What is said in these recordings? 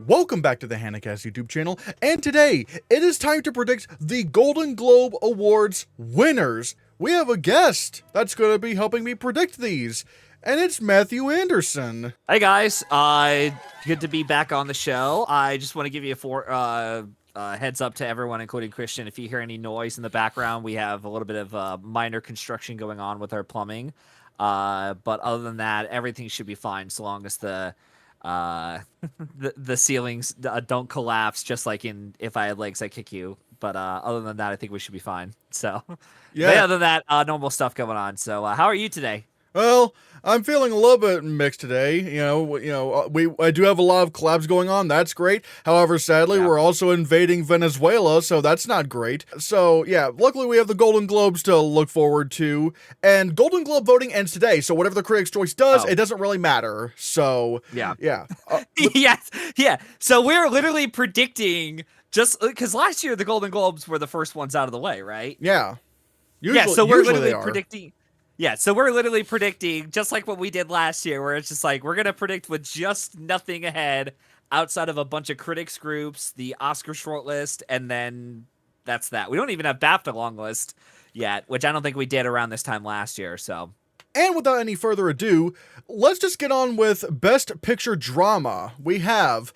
Welcome back to the Hannahcast YouTube channel, and today it is time to predict the Golden Globe Awards winners. We have a guest that's going to be helping me predict these, and it's Matthew Anderson. Hey guys, good to be back on the show. I just want to give you a heads up to everyone, including Christian. If you hear any noise in the background, we have a little bit of minor construction going on with our plumbing. But other than that, everything should be fine so long as the ceilings don't collapse. Just like in If I Had Legs, I Kick You. But other than that, I think we should be fine. So yeah. But other than that, normal stuff going on. So how are you today? Well, I'm feeling a little bit mixed today. I do have a lot of collabs going on. That's great. However, sadly, we're also invading Venezuela, so that's not great. So, yeah, luckily we have the Golden Globes to look forward to. And Golden Globe voting ends today, so whatever the Critics' Choice does, it doesn't really matter. So, yeah. Yes, yeah. So we're literally predicting, just because last year the Golden Globes were the first ones out of the way, right? Yeah. So we're literally predicting. Yeah, so we're literally predicting, just like what we did last year, where it's just like, we're going to predict with just nothing ahead outside of a bunch of critics groups, the Oscar shortlist, and then that's that. We don't even have BAFTA long list yet, which I don't think we did around this time last year, so. And without any further ado, let's just get on with Best Picture Drama. We have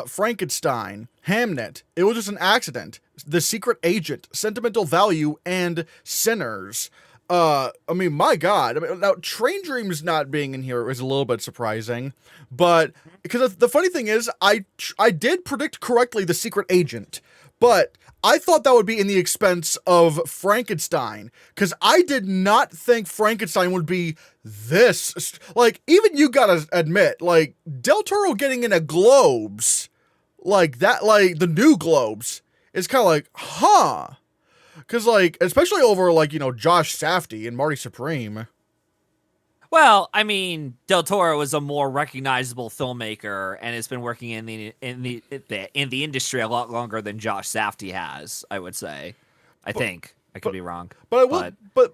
Frankenstein, Hamnet, It Was Just an Accident, The Secret Agent, Sentimental Value, and Sinners. I mean, my God. Now, Train Dreams not being in here is a little bit surprising, but because the funny thing is, I did predict correctly The Secret Agent, but I thought that would be in the expense of Frankenstein, because I did not think Frankenstein would be this. Like, even you gotta admit, like, Del Toro getting in a Globes, like that, like the new Globes, is kind of like, huh. Because, like, especially over, like, Josh Safdie and Marty Supreme. Well, I mean, Del Toro is a more recognizable filmmaker and has been working in the industry a lot longer than Josh Safdie has, I would say. I think. I could be wrong. But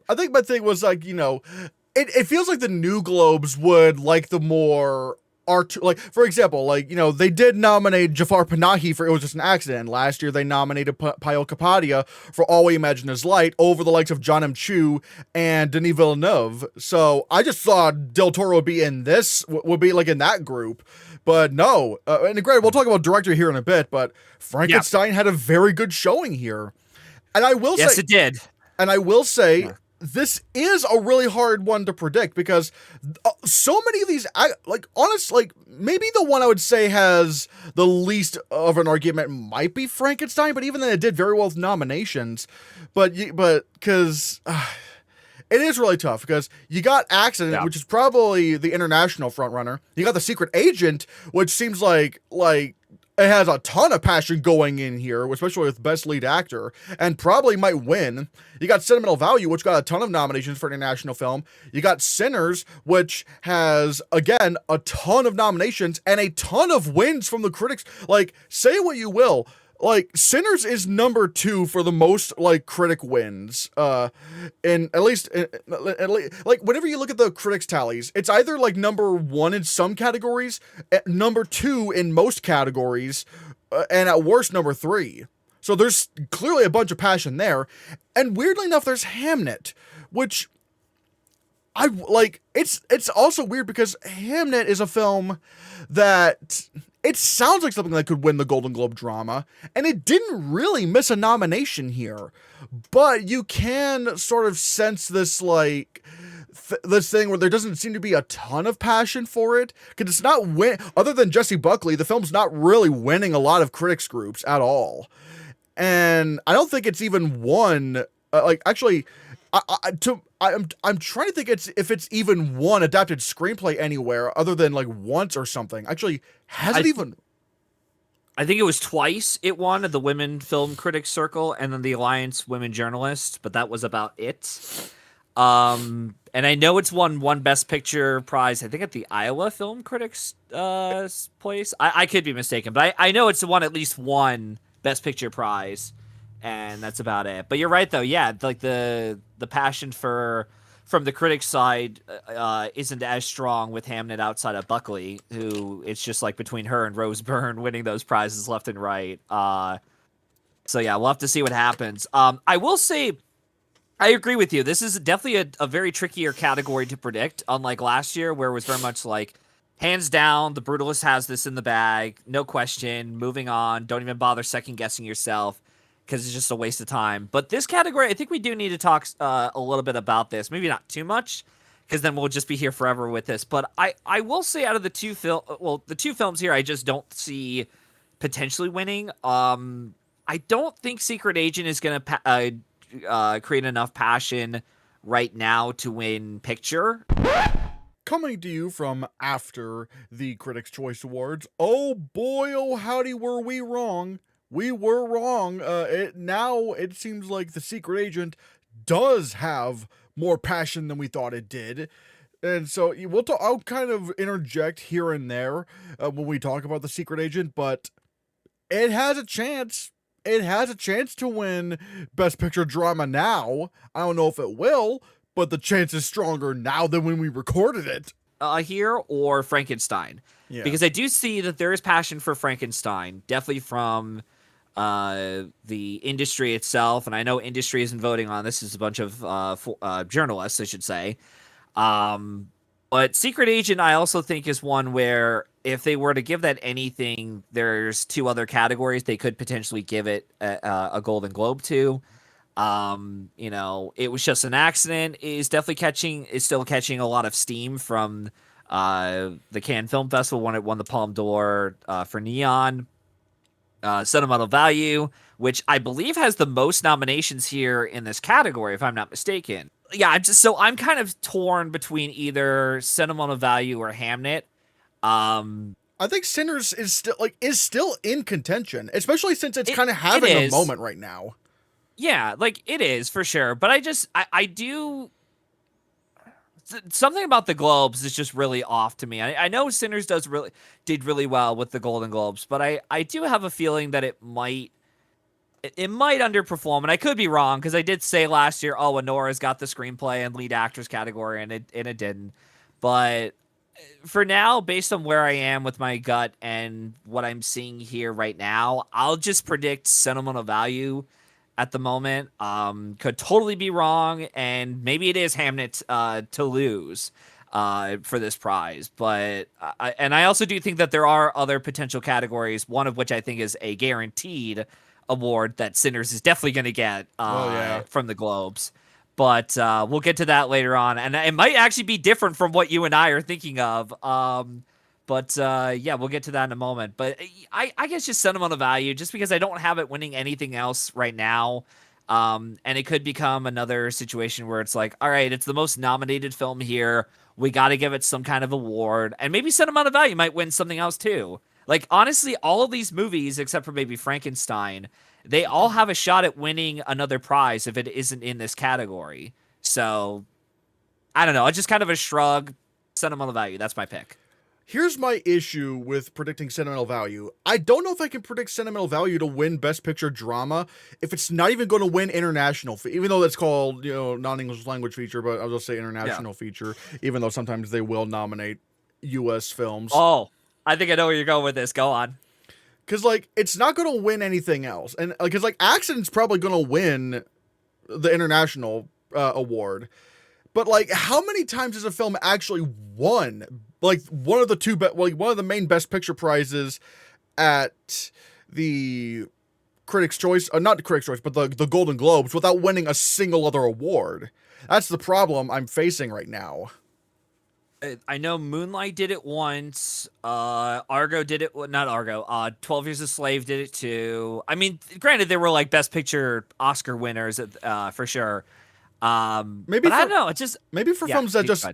I think my thing was, like, it feels like the new Globes would like the more art, like, for example, like, they did nominate Jafar Panahi for It Was Just an Accident. Last year, they nominated Payal Kapadia for All We Imagine Is Light over the likes of John M. Chu and Denis Villeneuve. So I just thought Del Toro would be in this, would be like in that group. But no, and granted, we'll talk about director here in a bit, but Frankenstein had a very good showing here. And I will say, yes, it did. And I will say, this is a really hard one to predict because so many of these, maybe the one I would say has the least of an argument might be Frankenstein, but even then it did very well with nominations. But because it is really tough because you got Accident, which is probably the international frontrunner. You got The Secret Agent, which seems like it has a ton of passion going in here, especially with Best Lead Actor, and probably might win. You got Sentimental Value, which got a ton of nominations for international film. You got Sinners, which has, again, a ton of nominations and a ton of wins from the critics. Like, say what you will, like, Sinners is number 2 for the most, like, critic wins. And at least, like, whenever you look at the critics tallies, it's either, like, number 1 in some categories, number 2 in most categories, and at worst, number 3. So there's clearly a bunch of passion there. And weirdly enough, there's Hamnet, which I, like, it's also weird because Hamnet is a film that it sounds like something that could win the Golden Globe drama, and it didn't really miss a nomination here. But you can sort of sense this, like, this thing where there doesn't seem to be a ton of passion for it, because it's not other than Jessie Buckley, the film's not really winning a lot of critics groups at all. And I don't think it's even won, actually, I'm trying to think if it's even won adapted screenplay anywhere other than like once or something. Actually, has it even? I think it was twice it won at the Women Film Critics Circle and then the Alliance Women Journalists, but that was about it. And I know it's won one Best Picture prize, I think at the Iowa Film Critics place. I could be mistaken, but I know it's won at least one Best Picture prize. And that's about it. But you're right, though. Yeah, like the passion for from the critics' side isn't as strong with Hamnet outside of Buckley, who it's just like between her and Rose Byrne winning those prizes left and right. So yeah, we'll have to see what happens. I will say, I agree with you. This is definitely a very trickier category to predict, unlike last year, where it was very much like, hands down, The Brutalist has this in the bag, no question, moving on, don't even bother second-guessing yourself, because it's just a waste of time. But this category, I think we do need to talk a little bit about this. Maybe not too much, because then we'll just be here forever with this. But I will say out of the two films here, I just don't see potentially winning. I don't think Secret Agent is going to create enough passion right now to win picture. Coming to you from after the Critics' Choice Awards, oh boy, oh howdy, were we wrong. We were wrong. Now it seems like The Secret Agent does have more passion than we thought it did. And so I'll kind of interject here and there when we talk about The Secret Agent, but it has a chance. It has a chance to win Best Picture Drama now. I don't know if it will, but the chance is stronger now than when we recorded it. Here or Frankenstein. Yeah. Because I do see that there is passion for Frankenstein, definitely from the industry itself. And I know industry isn't voting on this. It's a bunch of journalists, I should say. But Secret Agent, I also think, is one where if they were to give that anything, there's two other categories they could potentially give it a Golden Globe to. It Was Just an Accident is still catching a lot of steam from the Cannes Film Festival when it won the Palme d'Or for Neon. Sentimental Value, which I believe has the most nominations here in this category, if I'm not mistaken. Yeah, I'm kind of torn between either Sentimental Value or Hamnet. I think Sinners is still in contention, especially since it's kind of having a moment right now. Yeah, like it is for sure. But I do. Something about the Globes is just really off to me. I know Sinners did really well with the Golden Globes, but I do have a feeling that it might underperform, and I could be wrong because I did say last year, Anora's got the screenplay and lead actress category, and it didn't. But for now, based on where I am with my gut and what I'm seeing here right now, I'll just predict Sentimental Value at the moment. Could totally be wrong, and maybe it is Hamnet to lose for this prize. But I also do think that there are other potential categories, one of which I think is a guaranteed award that Sinners is definitely going to get from the Globes. But we'll get to that later on, and it might actually be different from what you and I are thinking of. But we'll get to that in a moment. But I guess just Sentimental Value, just because I don't have it winning anything else right now. And it could become another situation where it's like, all right, it's the most nominated film here. We got to give it some kind of award. And maybe Sentimental Value might win something else too. Like, honestly, all of these movies, except for maybe Frankenstein, they all have a shot at winning another prize if it isn't in this category. So, I don't know. It's just kind of a shrug. Sentimental Value, that's my pick. Here's my issue with predicting Sentimental Value. I don't know if I can predict Sentimental Value to win Best Picture Drama if it's not even going to win International, even though that's called, non-English language feature, but I'll just say International feature, even though sometimes they will nominate U.S. films. Oh, I think I know where you're going with this. Go on. Because, it's not going to win anything else. And, because, Accident's probably going to win the International award. But, how many times has a film actually won, one of the main Best Picture prizes at the Critics' Choice, not the Critics' Choice, but the Golden Globes without winning a single other award? That's the problem I'm facing right now. I know Moonlight did it once. Argo did it. Not Argo. 12 Years a Slave did it too. I mean, granted, they were Best Picture Oscar winners for sure. I don't know. It's just maybe for films that just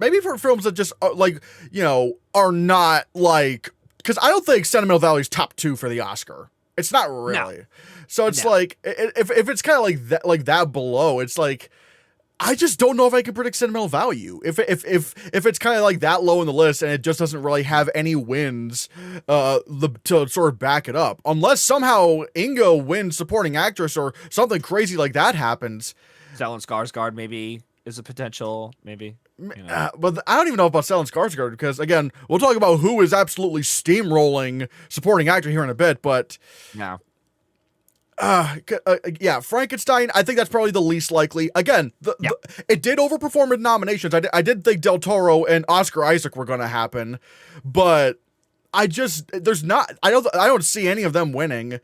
maybe for films that just are not because I don't think Sentimental Value's top 2 for the Oscar. It's not really. No. So it's if it's kind of that below, it's I just don't know if I can predict Sentimental Value. If it's kind of that low in the list and it just doesn't really have any wins to sort of back it up, unless somehow Ingo wins supporting actress or something crazy like that happens. Stellan Skarsgård maybe. is a potential, maybe. But I don't even know about Stellan Skarsgård because, again, we'll talk about who is absolutely steamrolling supporting actor here in a bit. But Yeah. yeah, Frankenstein. I think that's probably the least likely. Again, it did overperform in nominations. I did think Del Toro and Oscar Isaac were going to happen, but I don't see any of them winning.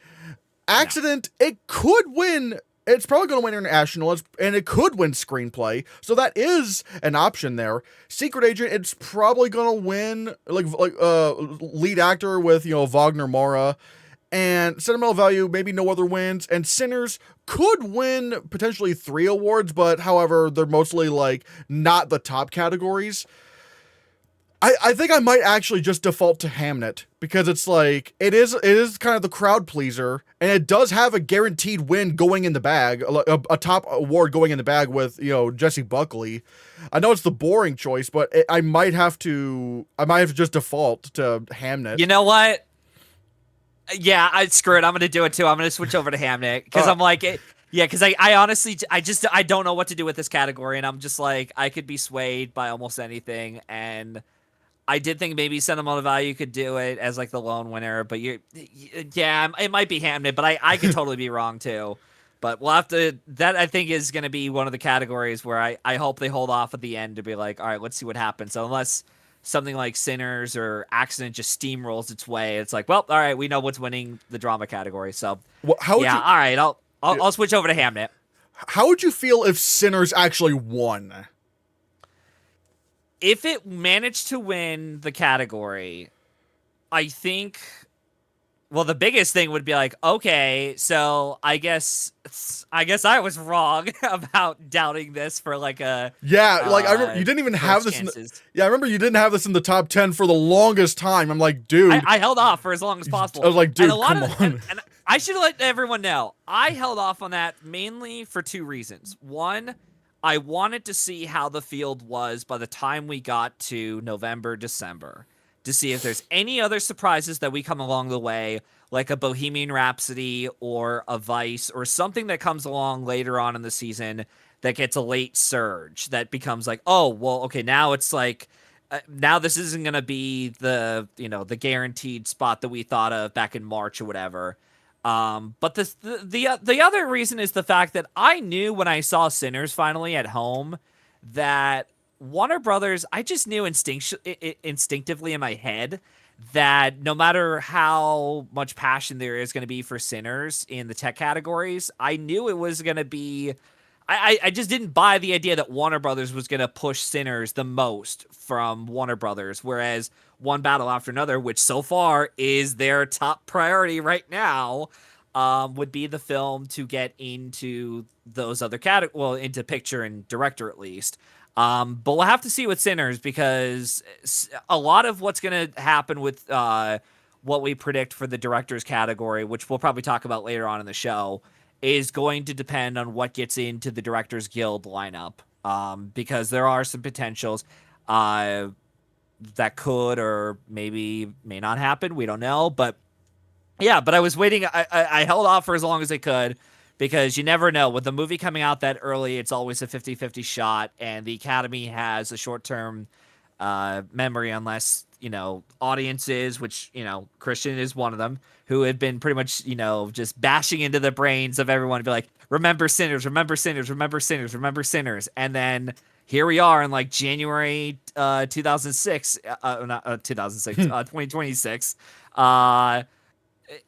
Accident, it could win. It's probably going to win international, and it could win screenplay. So that is an option there. Secret Agent, it's probably going to win lead actor with Wagner Moura. And sentimental value, maybe no other wins. And Sinners could win potentially 3 awards, but however, they're mostly not the top categories. I think I might actually just default to Hamnet because it's it is kind of the crowd pleaser, and it does have a guaranteed win going in the bag, a top award going in the bag with Jesse Buckley. I know it's the boring choice, but I might have to just default to Hamnet. You know what? Yeah, screw it. I'm gonna do it too. I'm gonna switch over to Hamnet because I'm because I honestly I don't know what to do with this category, and I'm just I could be swayed by almost anything, and I did think maybe sentimental value could do it as the lone winner, but it might be Hamnet, but I could totally be wrong too. But we'll have to. That I think is gonna be one of the categories where I hope they hold off at the end to be all right, let's see what happens. So unless something like Sinners or Accident just steamrolls its way, it's well, all right, we know what's winning the drama category. So all right, I'll switch over to Hamnet. How would you feel if Sinners actually won? If it managed to win the category, I think, well, the biggest thing would be okay, so I guess I was wrong about doubting this for I remember you didn't even have this. I remember you didn't have this in the top 10 for the longest time. I'm dude, I held off for as long as possible. I was dude, come on. And I should let everyone know I held off on that mainly for 2 reasons. One, I wanted to see how the field was by the time we got to November, December, to see if there's any other surprises that we come along the way, like a Bohemian Rhapsody or a Vice or something that comes along later on in the season that gets a late surge that becomes oh, well, okay, now it's now this isn't going to be the, the guaranteed spot that we thought of back in March or whatever. But the other reason is the fact that I knew when I saw Sinners finally at home that Warner Brothers, I just knew instinctively in my head that no matter how much passion there is going to be for Sinners in the tech categories, I knew it was going to be... I just didn't buy the idea that Warner Brothers was going to push Sinners the most from Warner Brothers, whereas One Battle After Another, which so far is their top priority right now, would be the film to get into those other categories, well, into picture and director at least. But we'll have to see with Sinners because a lot of what's going to happen with what we predict for the director's category, which we'll probably talk about later on in the show, is going to depend on what gets into the Directors Guild lineup, because there are some potentials that could or maybe may not happen. We don't know, but yeah. But I was waiting. I held off for as long as I could because you never know. With the movie coming out that early, it's always a 50-50 shot, and the Academy has a short-term memory unless audiences, which Christian is one of them, who have been pretty much just bashing into the brains of everyone to be remember Sinners, remember Sinners, remember Sinners, remember Sinners, and then here we are in January 2006, not 2006, 2026,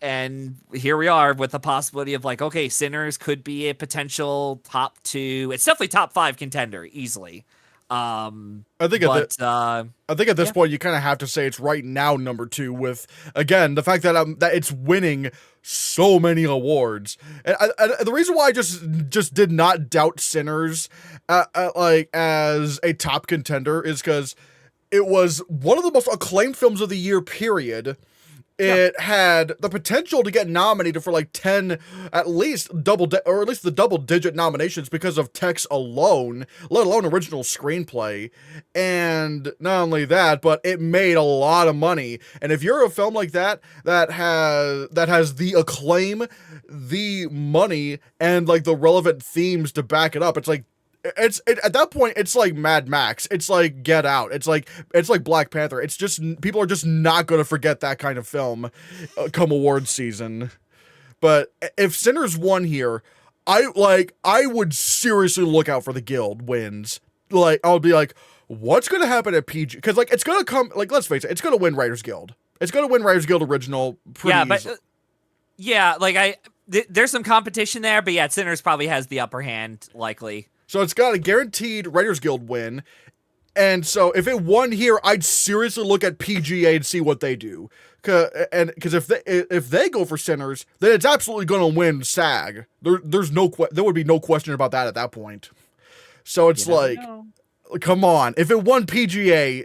and here we are with the possibility of okay, Sinners could be a potential top 2. It's definitely top 5 contender easily. I think at this point you kind of have to say it's right now number 2 with, again, the fact that that it's winning so many awards. And the reason why I just did not doubt Sinners as a top contender is because it was one of the most acclaimed films of the year, period. It had the potential to get nominated for 10, at least the double-digit nominations because of text alone, let alone original screenplay. And not only that, but it made a lot of money. And if you're a film like that has the acclaim, the money, and the relevant themes to back it up, it's At that point it's like Mad Max. It's like Get Out. It's like Black Panther. It's just people are just not going to forget that kind of film come award season. But if Sinners won here, I would seriously look out for the Guild wins. Like I would be like, what's going to happen at PG? Because like it's going to come. Like let's face it, it's going to win Writers Guild. It's going to win Writers Guild original. Pretty easily. Yeah, like there's some competition there, but yeah, Sinners probably has the upper hand likely. So it's got a guaranteed Writers Guild win. And so if it won here, I'd seriously look at PGA and see what they do. Because if they go for Sinners, then it's absolutely going to win SAG. There would be no question about that at that point. So it's like, come on. If it won PGA,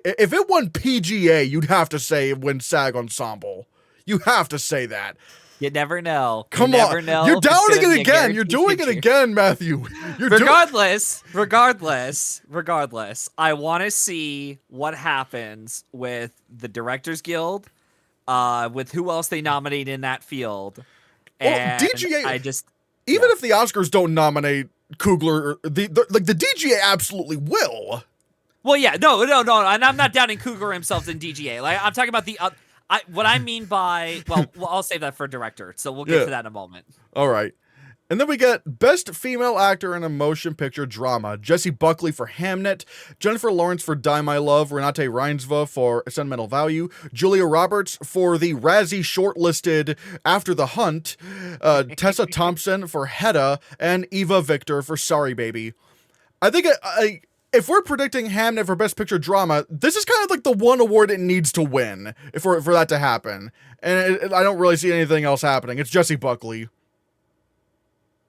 you'd have to say it wins SAG Ensemble. You have to say that. You never know. Come on. You're doubting it again. You're doing it again, Matthew. Regardless, I want to see what happens with the Directors Guild, with who else they nominate in that field. And DGA, even if the Oscars don't nominate Coogler, the DGA absolutely will. Well, yeah, no, and I'm not doubting Coogler himself in DGA. Like I'm talking about what I mean by, well, I'll save that for director, so we'll get to that in a moment. All right. And then we get Best Female Actor in a Motion Picture Drama. Jessie Buckley for Hamnet, Jennifer Lawrence for Die My Love, Renate Reinsva for Sentimental Value, Julia Roberts for the Razzie shortlisted After the Hunt, Tessa Thompson for Hedda, and Eva Victor for Sorry Baby. I think if we're predicting Hamnet for Best Picture Drama, this is kind of like the one award it needs to win for that to happen. And I don't really see anything else happening. It's Jessie Buckley.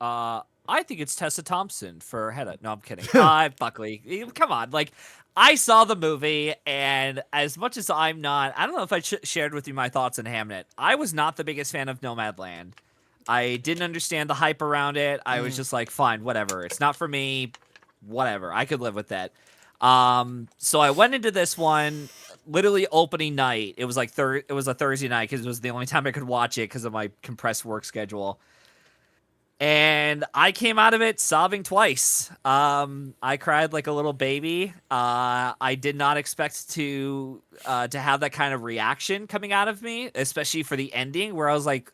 I think it's Tessa Thompson for Hedda. No, I'm kidding. Buckley. Come on. Like, I saw the movie, and as much as I don't know if I shared with you my thoughts on Hamnet. I was not the biggest fan of Nomadland. I didn't understand the hype around it. I was just like, fine, whatever. It's not for me. Whatever, I could live with that. So I went into this one literally opening night. It was like it was a Thursday night because it was the only time I could watch it because of my compressed work schedule. And I came out of it sobbing twice. I cried like a little baby. I did not expect to have that kind of reaction coming out of me, especially for the ending where I was like,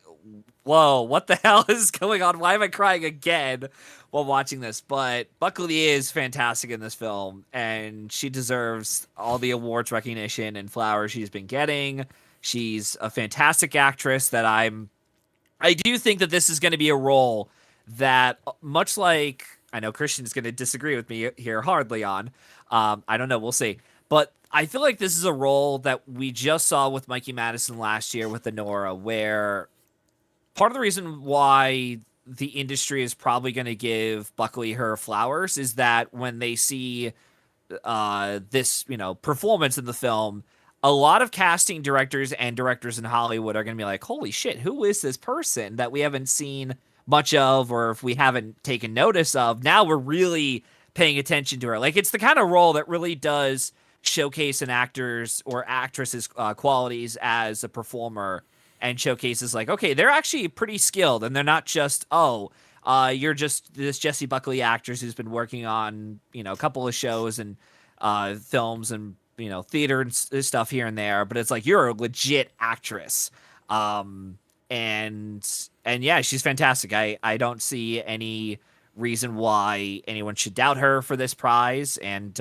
whoa, what the hell is going on? Why am I crying again while watching this? But Buckley is fantastic in this film, and she deserves all the awards recognition and flowers she's been getting. She's a fantastic actress that I do think that this is going to be a role that, much like, I know Christian's going to disagree with me here hardly on, I don't know, we'll see. But I feel like this is a role that we just saw with Mikey Madison last year with Anora, where part of the reason why the industry is probably going to give Buckley her flowers is that when they see this, performance in the film, a lot of casting directors and directors in Hollywood are going to be like, holy shit, who is this person that we haven't seen much of, or if we haven't taken notice of, now we're really paying attention to her. Like, it's the kind of role that really does showcase an actor's or actress's qualities as a performer, and showcases like, okay, they're actually pretty skilled, and they're not just, you're just this Jessie Buckley actress who's been working on, a couple of shows and films and, theater and stuff here and there, but it's like, you're a legit actress. And yeah, she's fantastic. I don't see any reason why anyone should doubt her for this prize, and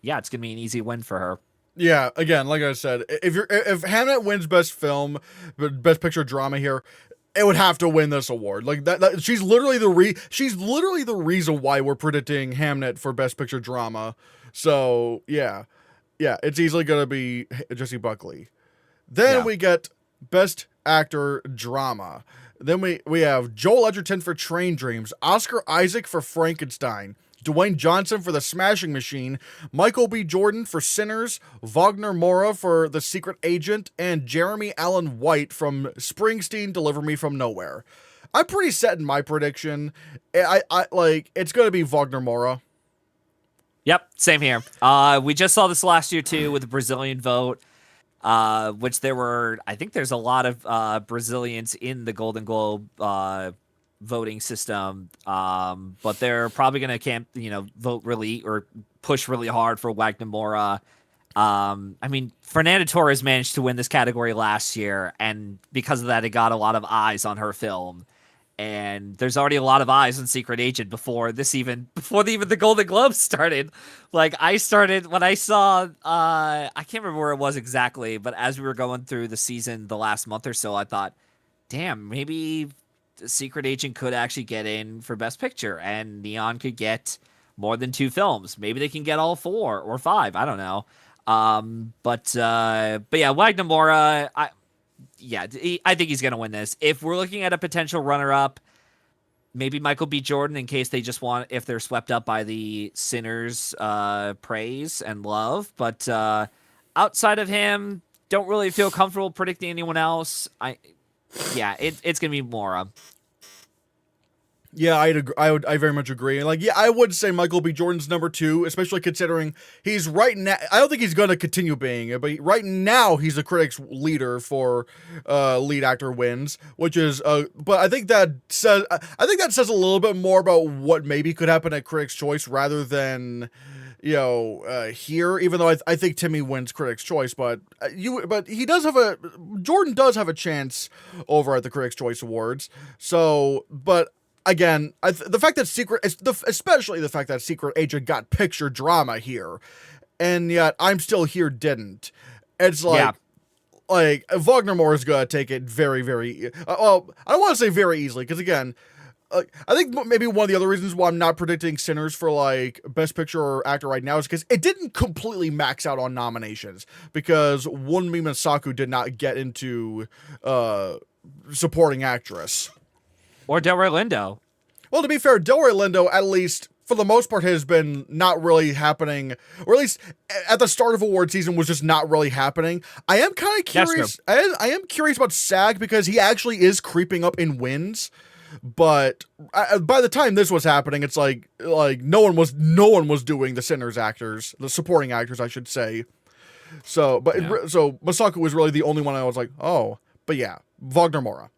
yeah, it's gonna be an easy win for her. Yeah, again, like I said, if Hamnet wins Best Film, Best Picture Drama here, it would have to win this award. Like that she's literally the reason why we're predicting Hamnet for Best Picture Drama. So yeah, it's easily gonna be Jessie Buckley. Then we get Best Actor Drama. Then we have Joel Edgerton for Train Dreams, Oscar Isaac for Frankenstein, Dwayne Johnson for The Smashing Machine, Michael B. Jordan for Sinners, Wagner Moura for The Secret Agent, and Jeremy Allen White from Springsteen, Deliver Me From Nowhere. I'm pretty set in my prediction. I like, it's going to be Wagner Moura. Yep, same here. We just saw this last year too with the Brazilian vote, which I think there's a lot of Brazilians in the Golden Globe voting system. But they're probably going to vote really or push really hard for Wagner Moura. I mean, Fernanda Torres managed to win this category last year, and because of that, it got a lot of eyes on her film. And there's already a lot of eyes on Secret Agent before even the Golden Globes started. Like I started when I saw I can't remember where it was exactly, but as we were going through the season the last month or so, I thought, damn, maybe the Secret Agent could actually get in for Best Picture, and Neon could get more than 2 films. Maybe they can get all 4 or 5. I don't know. But yeah, Wagner Moura, I think he's going to win this. If we're looking at a potential runner-up, maybe Michael B. Jordan in case they just want, if they're swept up by the Sinners praise and love. But outside of him, don't really feel comfortable predicting anyone else. It's going to be Moura. Yeah, I very much agree. Like, yeah, I would say Michael B. Jordan's number 2, especially considering he's right now. I don't think he's going to continue being it, but right now he's the critics' leader for lead actor wins, which is. But I think that says a little bit more about what maybe could happen at Critics' Choice rather than. Here, even though I think Timmy wins Critics' Choice, but Jordan does have a chance over at the Critics' Choice Awards. So, but again, the fact that especially the fact that Secret Agent got picture drama here, and yet I'm Still Here didn't. It's like, Wagner Moore is gonna take it very, very. Well, I don't want to say very easily because again. I think maybe one of the other reasons why I'm not predicting Sinners for like Best Picture or Actor right now is because it didn't completely max out on nominations because Wunmi Masaku did not get into supporting actress. Or Delroy Lindo. Well, to be fair, Delroy Lindo, at least for the most part, has been not really happening, or at least at the start of award season was just not really happening. I am kind of curious. I am curious about SAG because he actually is creeping up in wins. But by the time this was happening, it's like no one was doing the Sinners actors, the supporting actors, I should say. So, so Masaku was really the only one I was like, oh, but yeah, Wagner Moura.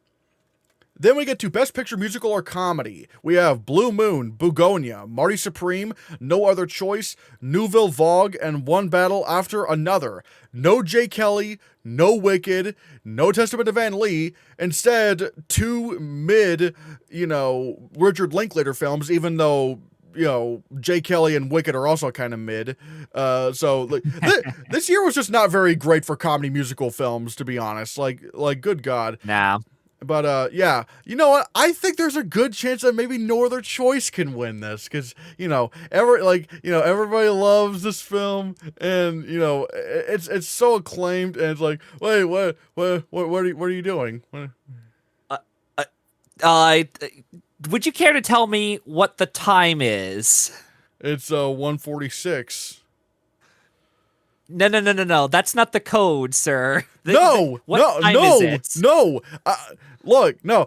Then we get to Best Picture Musical or Comedy. We have Blue Moon, Bugonia, Marty Supreme, No Other Choice, Nouvelle Vogue, and One Battle After Another. No J. Kelly, no Wicked, no Testament to Van Lee. Instead, 2 mid, Richard Linklater films, even though, J. Kelly and Wicked are also kind of mid. So this year was just not very great for comedy musical films, to be honest. Like good God. Nah. But yeah, you know what? I think there's a good chance that maybe No Other Choice can win this because everybody loves this film and it's so acclaimed and it's like, wait, what are you doing? Would you care to tell me what the time is? It's 1:46. No. That's not the code, sir. What time is it? No. Look, no.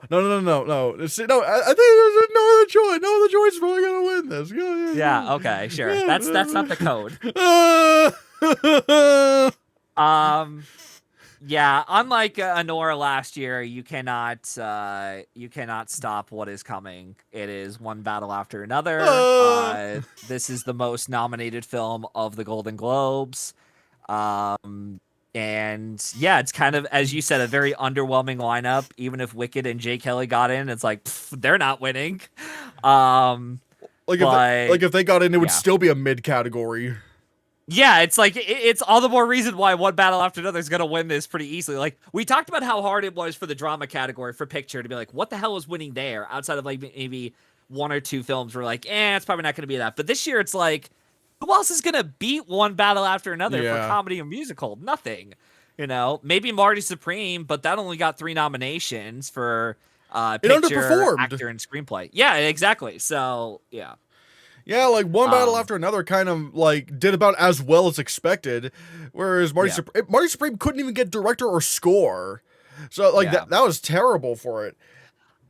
See, no, I think there's no other choice. No other choice is probably gonna win this. Yeah. Okay. Sure. That's not the code. Yeah. Unlike Anora last year, you cannot stop what is coming. It is one battle after another. This is the most nominated film of the Golden Globes. And yeah, it's kind of, as you said, a very underwhelming lineup. Even if Wicked and J. Kelly got in, it's like they're not winning. If they got in, it would still be a mid category. Yeah, it's like it's all the more reason why One Battle After Another is gonna win this pretty easily. Like we talked about how hard it was for the drama category for picture to be like, what the hell is winning there? Outside of like maybe 1 or 2 films, we're like, it's probably not gonna be that. But this year, it's like, who else is gonna beat One Battle After Another for comedy and musical? Nothing. Maybe Marty Supreme, but that only got 3 nominations for picture, actor, and screenplay. Yeah, exactly. So yeah. Yeah, like One Battle After Another kind of like did about as well as expected, whereas Marty Supreme couldn't even get director or score. So like that was terrible for it.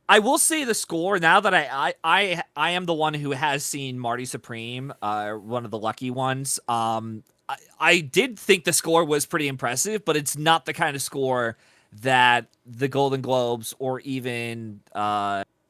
I will say the score, now that I am the one who has seen Marty Supreme, one of the lucky ones. I did think the score was pretty impressive, but it's not the kind of score that the Golden Globes or even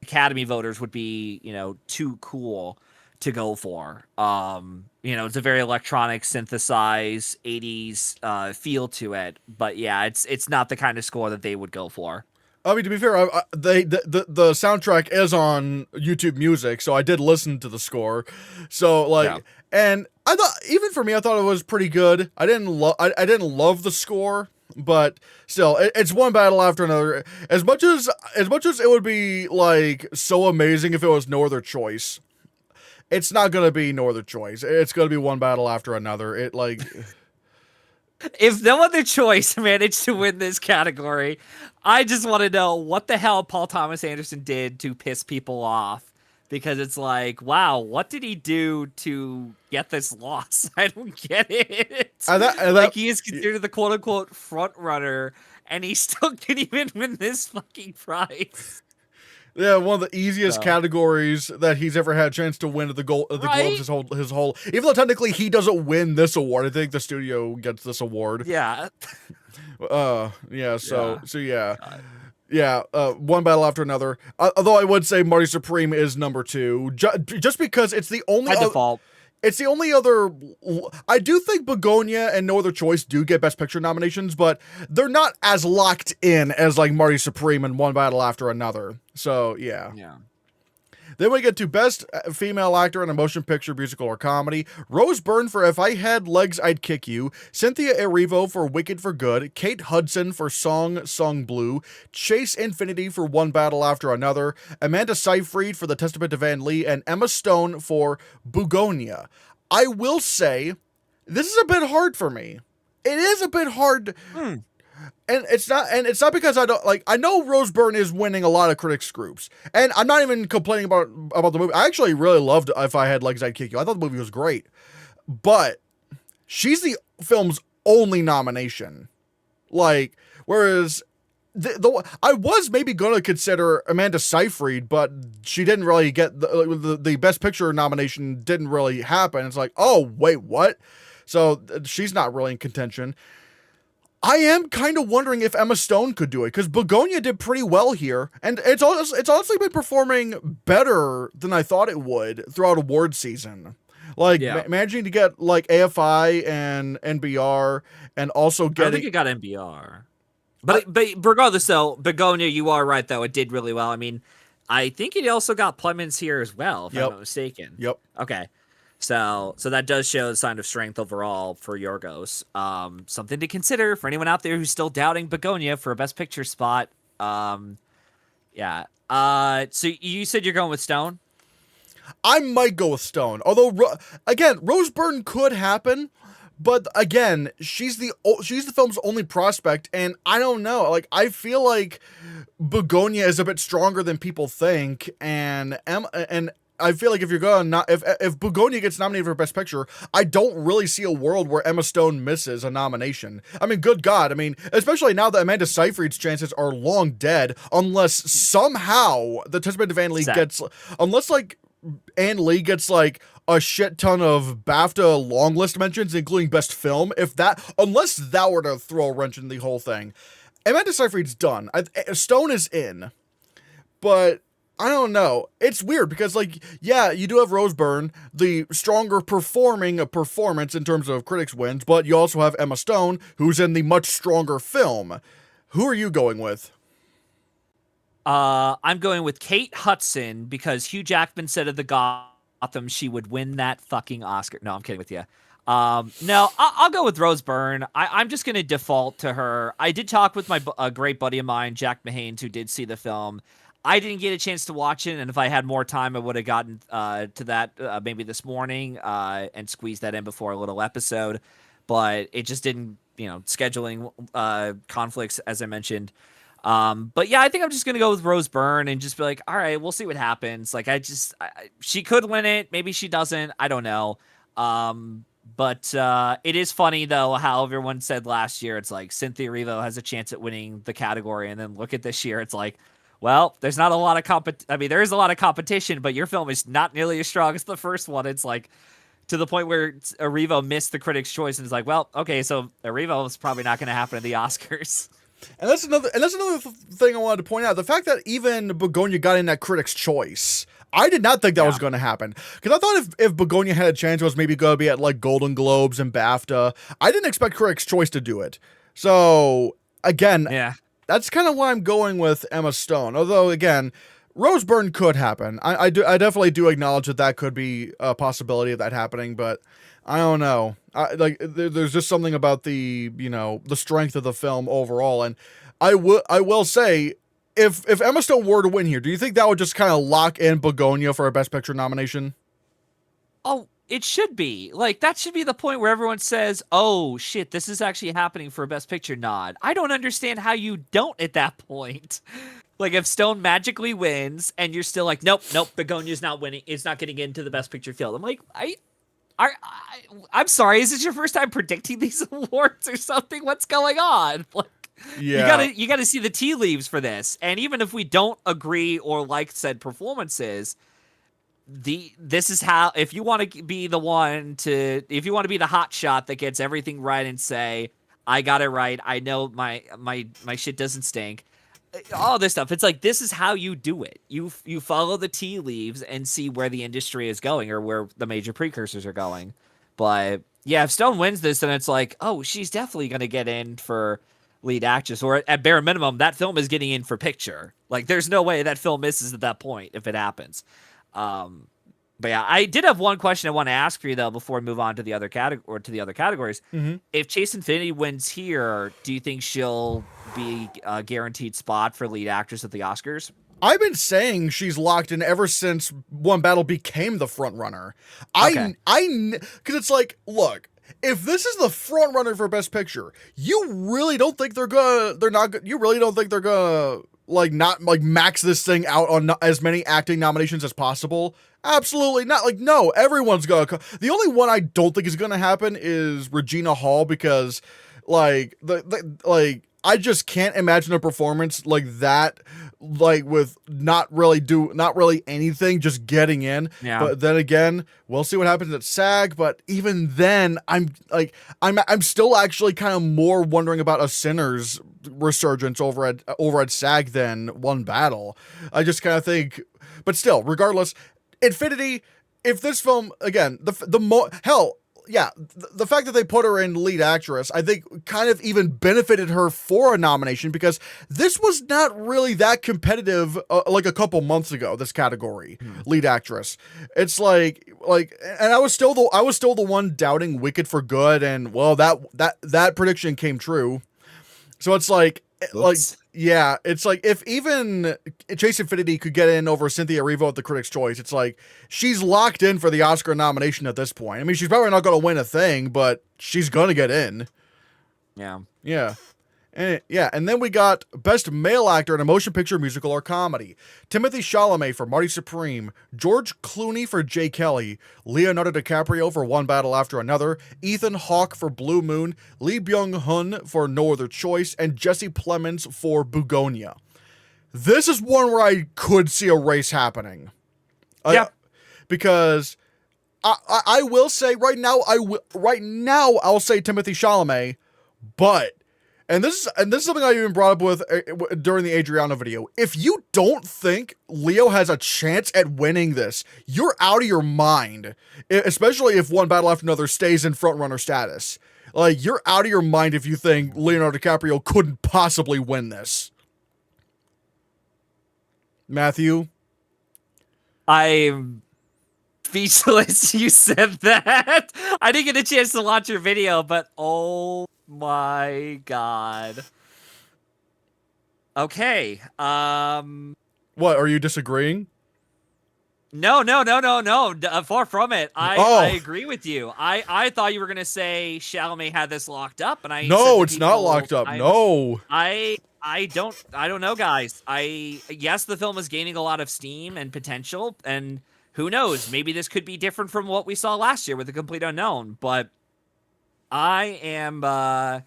Academy voters would be, too cool to go for. It's a very electronic, synthesized 80s feel to it. But yeah, it's not the kind of score that they would go for. I mean, to be fair, the soundtrack is on YouTube Music, so I did listen to the score. So Yeah. and I thought, even for me, I thought it was pretty good. I didn't love the score, but still, it's one battle after another. As much as it would be like so amazing if it was No Other Choice, it's not gonna be No Other Choice. It's gonna be one battle after another. It like. If No Other Choice managed to win this category, I just want to know what the hell Paul Thomas Anderson did to piss people off. Because it's like, wow, what did he do to get this loss? I don't get it. Like, he is considered the quote-unquote front runner, and he still can't even win this fucking prize. Yeah, one of the easiest categories that he's ever had a chance to win at the Globes his whole. Even though technically he doesn't win this award, I think the studio gets this award. Yeah. Yeah. So yeah. Yeah, one battle after another. Although I would say Marty Supreme is number 2, just because it's the only by default. It's the only other. I do think Begonia and No Other Choice do get Best Picture nominations, but they're not as locked in as like Marty Supreme and One Battle After Another. So yeah. Then we get to Best Female Actor in a Motion Picture, Musical, or Comedy. Rose Byrne for If I Had Legs, I'd Kick You. Cynthia Erivo for Wicked for Good. Kate Hudson for Song Blue. Chase Infinity for One Battle After Another. Amanda Seyfried for The Testament of Anne Lee. And Emma Stone for Begonia. I will say, this is a bit hard for me. It is a bit hard. And it's not because I don't like. I know Rose Byrne is winning a lot of critics groups, and I'm not even complaining about the movie. I actually really loved If I Had Legs, I'd Kick You. I thought the movie was great, but she's the film's only nomination. Like, whereas I was maybe going to consider Amanda Seyfried, but she didn't really get the Best Picture nomination. Didn't really happen. It's like, oh wait, what? So she's not really in contention. I am kind of wondering if Emma Stone could do it, because Begonia did pretty well here, and it's honestly been performing better than I thought it would throughout award season. Like, managing to get like AFI and NBR, and also getting. I don't think it got NBR, but regardless, though, Begonia, you are right though, it did really well. I mean, I think it also got Plemons here as well, if I'm not mistaken. Yep. Okay. So that does show a sign of strength overall for Yorgos. Something to consider for anyone out there who's still doubting Begonia for a Best Picture spot. So you said you're going with Stone? I might go with Stone. Although, again, Rose Byrne could happen, but again, she's the film's only prospect, and I don't know. Like, I feel like Begonia is a bit stronger than people think, and I feel like if Begonia gets nominated for Best Picture, I don't really see a world where Emma Stone misses a nomination. I mean, good God. I mean, especially now that Amanda Seyfried's chances are long dead, unless somehow The Testament of Anne Lee unless like Anne Lee gets like a shit ton of BAFTA long list mentions, including Best Film. Unless that were to throw a wrench in the whole thing, Amanda Seyfried's done. Stone is in, but I don't know. It's weird because, like, yeah, you do have Rose Byrne, the stronger performance in terms of critics wins, but you also have Emma Stone, who's in the much stronger film. Who are you going with? I'm going with Kate Hudson because Hugh Jackman said of the Gotham she would win that fucking Oscar. No, I'm kidding with you. No, I'll go with Rose Byrne. I'm just going to default to her. I did talk with a great buddy of mine, Jack Mahanes, who did see the film. I didn't get a chance to watch it, and if I had more time, I would have gotten to that maybe this morning and squeezed that in before a little episode. But it just didn't, scheduling conflicts, as I mentioned. But yeah, I think I'm just going to go with Rose Byrne and just be like, all right, we'll see what happens. Like, she could win it. Maybe she doesn't. I don't know. But it is funny, though, how everyone said last year, it's like Cynthia Erivo has a chance at winning the category. And then look at this year. It's like, well, there's not a lot of there is a lot of competition, but your film is not nearly as strong as the first one. It's like to the point where Erivo missed the Critics' Choice and it's like, well, okay, so Erivo is probably not going to happen at the Oscars. And that's another thing I wanted to point out. The fact that even Begonia got in that Critics' Choice, I did not think that was going to happen. Because I thought if Begonia had a chance, it was maybe going to be at like Golden Globes and BAFTA. I didn't expect Critics' Choice to do it. So again, Yeah. that's kind of why I'm going with Emma Stone. Although again, Rose Byrne could happen. I definitely do acknowledge that could be a possibility of that happening, but I don't know. There's just something about the strength of the film overall, and I will say, if Emma Stone were to win here, do you think that would just kind of lock in Begonia for a Best Picture nomination? Oh, it should be. Like, that should be the point where everyone says, oh, shit, this is actually happening for a Best Picture nod. I don't understand how you don't at that point. Like, if Stone magically wins and you're still like, nope, Begonia's not winning, it's not getting into the Best Picture field. I'm like, I'm sorry, is this your first time predicting these awards or something? What's going on? Like, Yeah. you gotta see the tea leaves for this. And even if we don't agree or like said performances, this is how, if you want to be the one to, if you want to be the hot shot that gets everything right and say, I got it right, I know my shit doesn't stink, all this stuff, it's like, this is how you do it. You follow the tea leaves and see where the industry is going or where the major precursors are going. But yeah, if Stone wins this, then it's like, oh, she's definitely gonna get in for lead actress, or at bare minimum that film is getting in for picture. Like, there's no way that film misses at that point if it happens. um but yeah, I did have one question I want to ask for you though before we move on to the other categories. Mm-hmm. If Chase Infinity wins here, do you think she'll be a guaranteed spot for lead actress at the Oscars? I've been saying she's locked in ever since One Battle became the front runner. Okay. Because it's like, look, if this is the front runner for Best Picture, you really don't think you really don't think they're gonna not max this thing out on as many acting nominations as possible? Absolutely not. Like, no, everyone's gonna. The only one I don't think is gonna happen is Regina Hall, because I just can't imagine a performance like that, with not really anything, just getting in. Yeah. But then again, we'll see what happens at SAG. But even then, I'm still actually kind of more wondering about a Sinners resurgence over at SAG than One Battle. I just kind of think, but still, regardless, Infinity. If this film again, the fact that they put her in lead actress, I think kind of even benefited her for a nomination, because this was not really that competitive like a couple months ago, this category, lead actress. It's and I was still the one doubting Wicked for Good, and well, that prediction came true. So it's yeah, it's like, if even Chase Infinity could get in over Cynthia Erivo at the Critics' Choice, it's like she's locked in for the Oscar nomination at this point. I mean, she's probably not going to win a thing, but she's going to get in. Yeah. Yeah. And then we got Best Male Actor in a Motion Picture, Musical, or Comedy. Timothée Chalamet for Marty Supreme, George Clooney for Jay Kelly, Leonardo DiCaprio for One Battle After Another, Ethan Hawke for Blue Moon, Lee Byung-hun for No Other Choice, and Jesse Plemons for Begonia. This is one where I could see a race happening. Yeah. Because I will say right now, I'll say Timothée Chalamet, but and this is something I even brought up with during the Adriano video. If you don't think Leo has a chance at winning this, you're out of your mind. Especially if One Battle After Another stays in frontrunner status. Like, you're out of your mind if you think Leonardo DiCaprio couldn't possibly win this. Matthew? I'm speechless. You said that. I didn't get a chance to watch your video, but oh my god. Okay. What, are you disagreeing? No. Far from it. I agree with you. I thought you were gonna say Chalamet had this locked up, and I no, it's not locked up. No. I don't know, guys. Yes, the film is gaining a lot of steam and potential, and who knows? Maybe this could be different from what we saw last year with The Complete Unknown. But I am I'm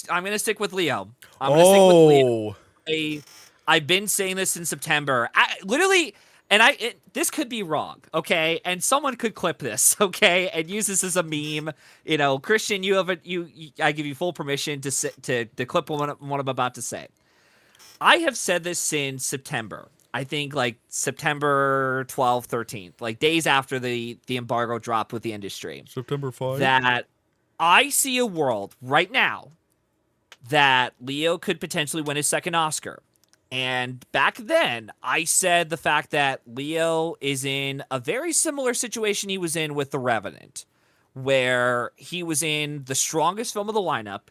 gonna stick with Leo. I'm gonna stick with Leo. I've been saying this in September. Literally, this could be wrong, okay? And someone could clip this, okay, and use this as a meme. Christian, I give you full permission to clip what I'm about to say. I have said this since September. I think like September 12th, 13th, like days after the embargo dropped with the industry. September 5th. That I see a world right now that Leo could potentially win his second Oscar. And back then, I said the fact that Leo is in a very similar situation he was in with The Revenant, where he was in the strongest film of the lineup.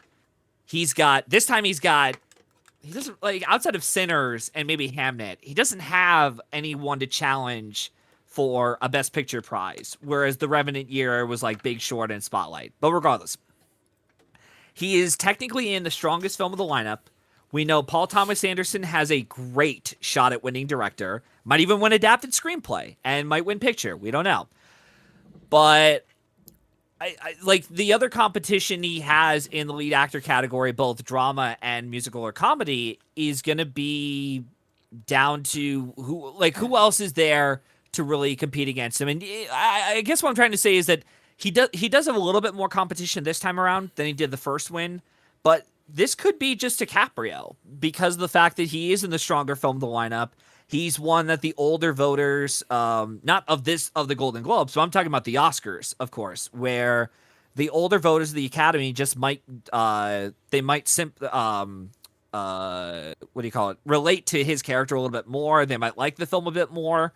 He doesn't, like, outside of Sinners and maybe Hamnet, he doesn't have anyone to challenge for a Best Picture prize, whereas The Revenant year was like Big Short and Spotlight. But regardless, he is technically in the strongest film of the lineup. We know Paul Thomas Anderson has a great shot at winning director, might even win adapted screenplay, and might win picture. We don't know. But I like the other competition he has in the lead actor category, both drama and musical or comedy, is going to be down to who else is there to really compete against him. And I guess what I'm trying to say is that he does have a little bit more competition this time around than he did the first win, but this could be just DiCaprio because of the fact that he is in the stronger film of the lineup. He's one that the older voters, not of the Golden Globes, so I'm talking about the Oscars, of course, where the older voters of the Academy just might, relate to his character a little bit more. They might like the film a bit more.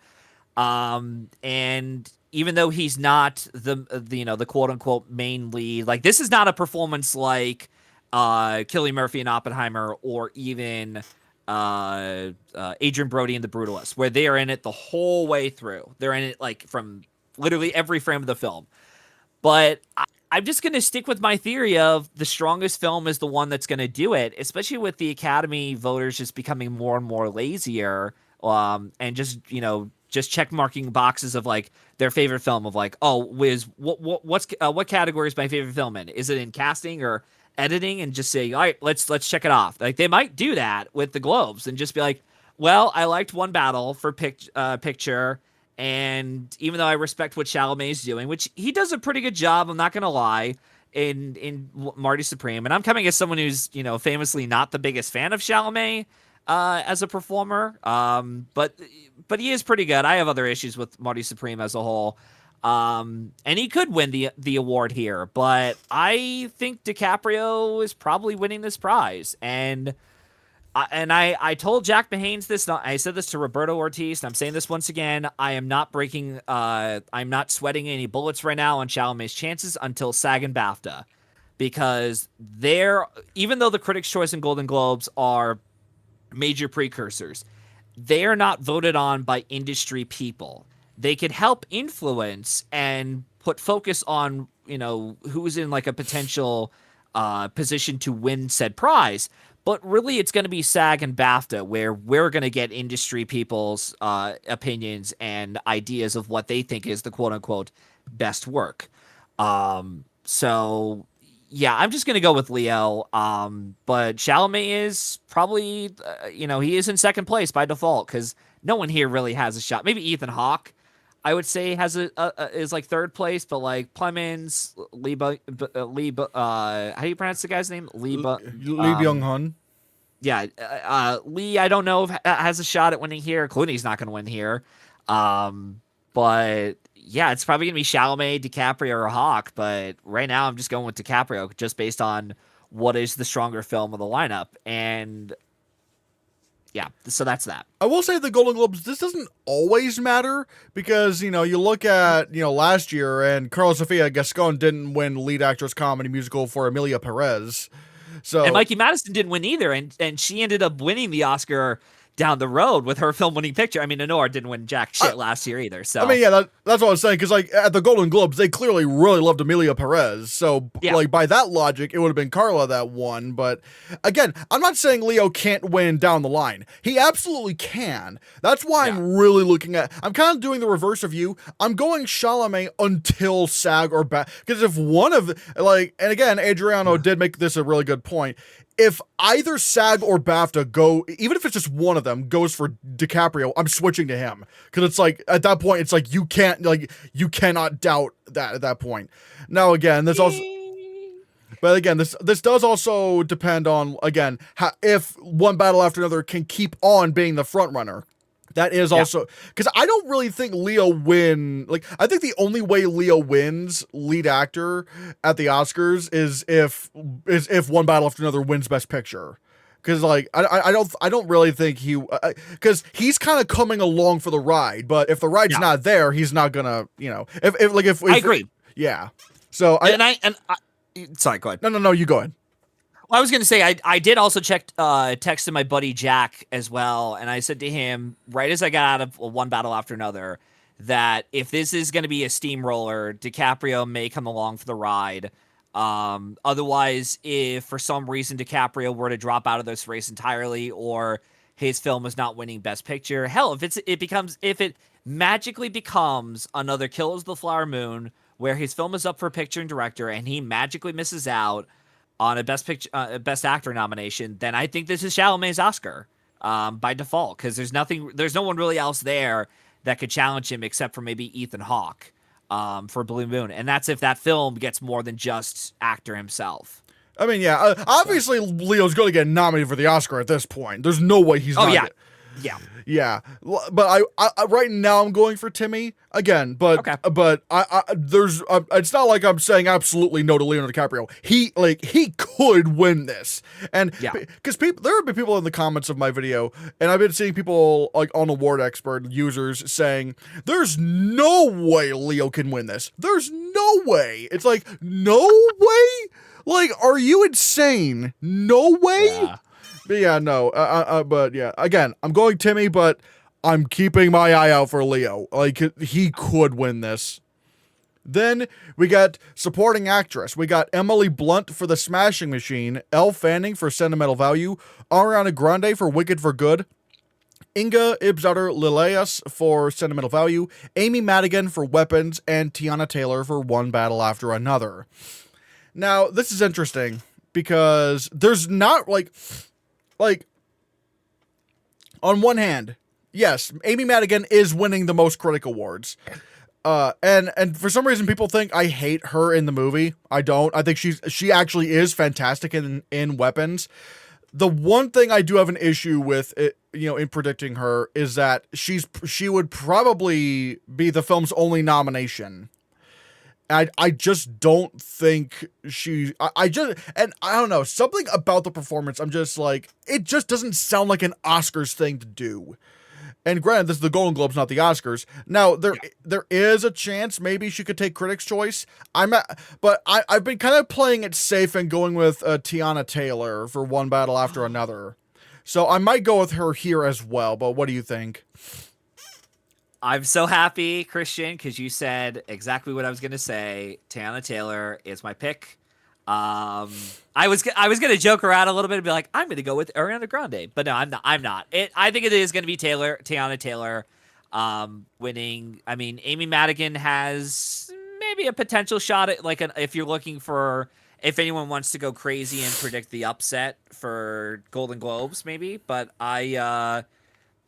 And even though he's not the quote unquote main lead, like this is not a performance like Cillian Murphy in Oppenheimer or even Adrian Brody in The Brutalist, where they are in it the whole way through. They're in it like from literally every frame of the film. But I'm just going to stick with my theory of the strongest film is the one that's going to do it, especially with the Academy voters just becoming more and more lazier, and just check marking boxes of like their favorite film of like, what category is my favorite film in? Is it in casting or editing? And just say, all right, let's check it off. Like they might do that with the Globes and just be like, well, I liked One Battle for picture, and even though I respect what Chalamet's doing, which he does a pretty good job, I'm not gonna lie, in Marty Supreme, and I'm coming as someone who's famously not the biggest fan of Chalamet as a performer, but he is pretty good. I have other issues with Marty Supreme as a whole. And he could win the award here, but I think DiCaprio is probably winning this prize. And I told Jack Mahanes this. I said this to Roberto Ortiz, and I'm saying this once again. I'm not sweating any bullets right now on Chalamet's chances until SAG and BAFTA, because even though the Critics' Choice and Golden Globes are major precursors, they are not voted on by industry people. They could help influence and put focus on, who's in like a potential position to win said prize. But really, it's going to be SAG and BAFTA where we're going to get industry people's opinions and ideas of what they think is the quote unquote best work. So yeah, I'm just going to go with Leo. But Chalamet is probably, he is in second place by default because no one here really has a shot. Maybe Ethan Hawke, I would say, is like third place, but like Plemons, how do you pronounce the guy's name? Lee Byung-hun. Yeah, Lee, I don't know if has a shot at winning here. Clooney's not going to win here. But yeah, it's probably going to be Chalamet, DiCaprio, or Hawke. But right now, I'm just going with DiCaprio just based on what is the stronger film of the lineup. And yeah, so that's that. I will say the Golden Globes, this doesn't always matter because, you look at, last year and Carla Sofia Gascon didn't win lead actress comedy musical for Emilia Perez. So, and Mikey Madison didn't win either, and she ended up winning the Oscar down the road with her film-winning picture. I mean, Honor didn't win jack shit last year either. So that's what I was saying, because like at the Golden Globes, they clearly really loved Emilia Perez. So like by that logic, it would have been Carla that won. But again, I'm not saying Leo can't win down the line. He absolutely can. That's why I'm really looking at. I'm kind of doing the reverse of you. I'm going Chalamet until SAG or back, because if one of and again, Adriano did make this a really good point. if either SAG or BAFTA go, even if it's just one of them goes for DiCaprio, I'm switching to him, because it's like at that point it's like you cannot doubt that at that point. Now again, this does also depend on, again, if One Battle After Another can keep on being the front runner. That is also, because I don't really think Leo I think the only way Leo wins lead actor at the Oscars is if One Battle After Another wins Best Picture. Because like I don't really think because he's kind of coming along for the ride, but if the ride's not there, he's not gonna, if I agree. Yeah. So sorry, go ahead. No, you go ahead. Well, I was going to say, I did also texted my buddy Jack as well, and I said to him, right as I got out of One Battle After Another, that if this is going to be a steamroller, DiCaprio may come along for the ride. Otherwise, if for some reason DiCaprio were to drop out of this race entirely, or his film is not winning Best Picture, hell, if it magically becomes another Killers of the Flower Moon, where his film is up for picture and director, and he magically misses out on a Best Actor nomination, then I think this is Chalamet's Oscar by default, because there's no one really else there that could challenge him except for maybe Ethan Hawke for Blue Moon, and that's if that film gets more than just actor himself. I mean, yeah, obviously Leo's going to get nominated for the Oscar at this point. There's no way he's not. Yeah, but I right now I'm going for Timmy again, but okay. But there's it's not like I'm saying absolutely no to Leonardo DiCaprio. He could win this, and because there have been people in the comments of my video, and I've been seeing people like on Award Expert users saying there's no way Leo can win this. There's no way. It's like, no way. Like, are you insane? No way. Yeah. But yeah, no, but yeah, again, I'm going Timmy, but I'm keeping my eye out for Leo. Like, he could win this. Then we got supporting actress. We got Emily Blunt for The Smashing Machine, Elle Fanning for Sentimental Value, Ariana Grande for Wicked for Good, Inga Ibzadar Lilias for Sentimental Value, Amy Madigan for Weapons, and Tiana Taylor for One Battle After Another. Now, this is interesting because there's not like, on one hand, yes, Amy Madigan is winning the most critic awards. And for some reason people think I hate her in the movie. I don't. I think she actually is fantastic in Weapons. The one thing I do have an issue with it, in predicting her, is that she would probably be the film's only nomination. I just don't think I don't know, something about the performance, I'm just like, it just doesn't sound like an Oscars thing to do. And granted, this is the Golden Globes, not the Oscars. Now, there is a chance maybe she could take Critics' Choice. But I've been kind of playing it safe and going with Tiana Taylor for One Battle After Another. So I might go with her here as well, but what do you think? I'm so happy, Christian, because you said exactly what I was going to say. Tiana Taylor is my pick. I was going to joke around a little bit and be like, I'm going to go with Ariana Grande, but no, I'm not. I think it is going to be Tiana Taylor winning. I mean, Amy Madigan has maybe a potential shot at, like, if you're looking for, if anyone wants to go crazy and predict the upset for Golden Globes, maybe. But I'm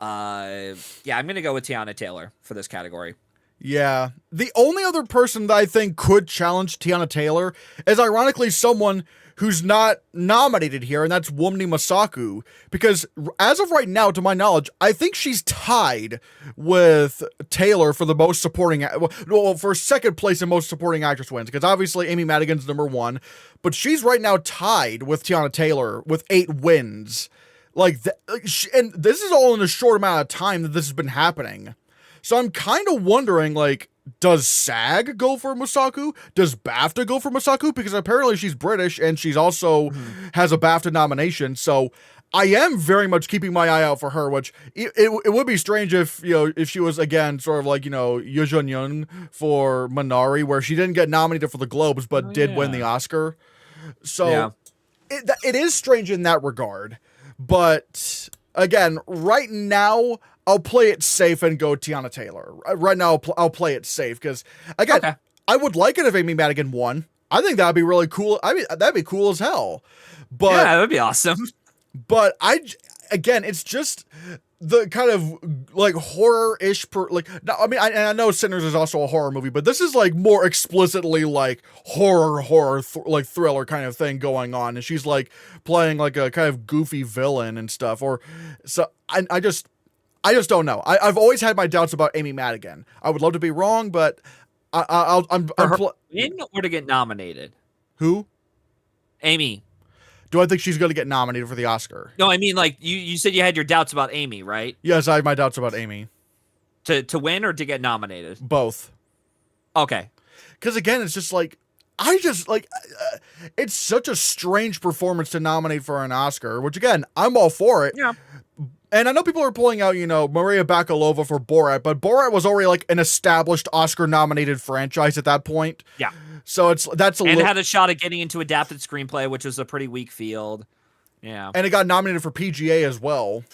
going to go with Tiana Taylor for this category. Yeah. The only other person that I think could challenge Tiana Taylor is ironically someone who's not nominated here, and that's Wunmi Mosaku. Because as of right now, to my knowledge, I think she's tied with Taylor for the most supporting, for second place in most supporting actress wins. Because obviously Amy Madigan's number one, but she's right now tied with Tiana Taylor with 8 wins. And this is all in a short amount of time that this has been happening. So I'm kind of wondering, like, does SAG go for Mosaku? Does BAFTA go for Mosaku? Because apparently she's British and she's also has a BAFTA nomination. So I am very much keeping my eye out for her, which it would be strange if, if she was, again, sort of like, Yoo Jun-young for Minari, where she didn't get nominated for the Globes, but did win the Oscar. So it is strange in that regard. But again, right now, I'll play it safe and go Tiana Taylor. Right now, I'll play it safe because, again, I would like it if Amy Madigan won. I think that'd be really cool. I mean, that'd be cool as hell. But Yeah, that would be awesome. But again, it's just the kind of like horror-ish I mean, I know Sinners is also a horror movie, but this is like more explicitly like like thriller kind of thing going on, and she's like playing like a kind of goofy villain and stuff. Or so I just don't know. I've always had my doubts about Amy Madigan. I would love to be wrong, but I'm win or to get nominated. Who? Amy. Do I think she's going to get nominated for the Oscar? No, I mean, like, you said you had your doubts about Amy, right? Yes, I have my doubts about Amy. To win or to get nominated? Both. Okay. Because, again, it's just like, it's such a strange performance to nominate for an Oscar, which, again, I'm all for it. Yeah. And I know people are pulling out, Maria Bakalova for Borat, but Borat was already, like, an established Oscar-nominated franchise at that point. Yeah. So that's and had a shot at getting into adapted screenplay, which was a pretty weak field. Yeah, and it got nominated for PGA as well.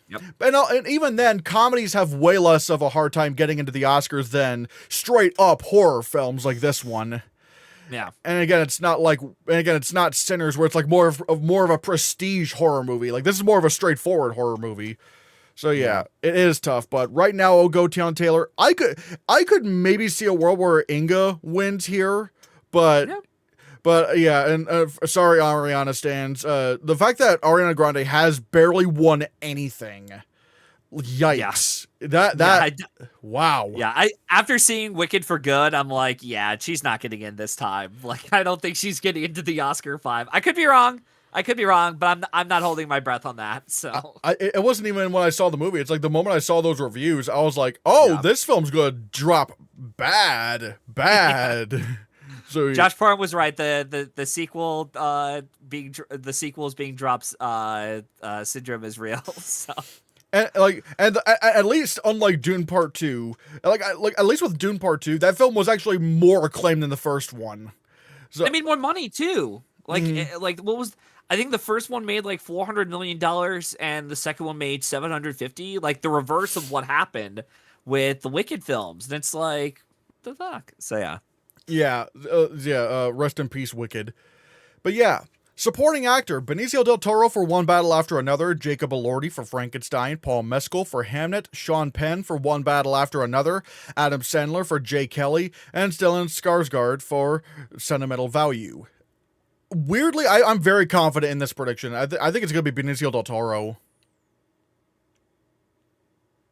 Yep. And even then, comedies have way less of a hard time getting into the Oscars than straight up horror films like this one. Yeah. And again, it's not Sinners, where it's like more of a prestige horror movie. Like, this is more of a straightforward horror movie. So yeah, it is tough. But right now, I'll go Tiana Taylor. I could maybe see a world where Inga wins here. But yeah, and sorry, Ariana stans. The fact that Ariana Grande has barely won anything, yikes! Wow. Yeah, after seeing Wicked for Good, I'm like, yeah, she's not getting in this time. Like, I don't think she's getting into the Oscar 5. I could be wrong, but I'm not holding my breath on that. So it wasn't even when I saw the movie. It's like the moment I saw those reviews, I was like, oh, this film's gonna drop bad. So Josh Parham was right. The sequel the sequels being dropped syndrome is real. So and at least unlike Dune Part 2, at least with Dune Part 2, that film was actually more acclaimed than the first one. So I made more money too. Like what was I think the first one made like $400 million and the second one made 750. Like the reverse of what happened with the Wicked films. And it's like, what the fuck? So yeah. Yeah, rest in peace, Wicked. But yeah, supporting actor, Benicio del Toro for One Battle After Another, Jacob Elordi for Frankenstein, Paul Mescal for Hamnet, Sean Penn for One Battle After Another, Adam Sandler for Jay Kelly, and Stellan Skarsgård for Sentimental Value. Weirdly, I'm very confident in this prediction. I think it's going to be Benicio del Toro.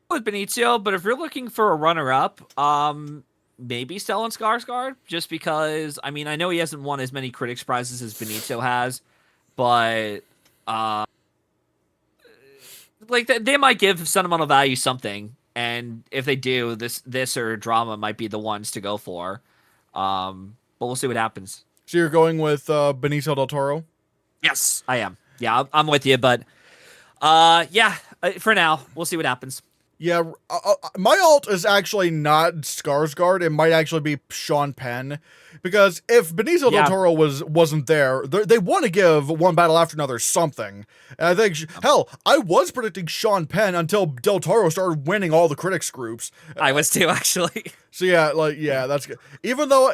With Benicio, but if you're looking for a runner-up, maybe Stellan Skarsgård, just because, I mean, I know he hasn't won as many critics prizes as Benicio has, but like they might give Sentimental Value something, and if they do, this or drama might be the ones to go for. But we'll see what happens. So you're going with Benicio del Toro? Yes, I am. Yeah, I'm with you, but for now, we'll see what happens. Yeah, my alt is actually not Skarsgård. It might actually be Sean Penn, because if Benicio del Toro wasn't there, they want to give One Battle After Another something. And I think, hell, I was predicting Sean Penn until Del Toro started winning all the critics groups. I was too, actually. So yeah, that's good. Even though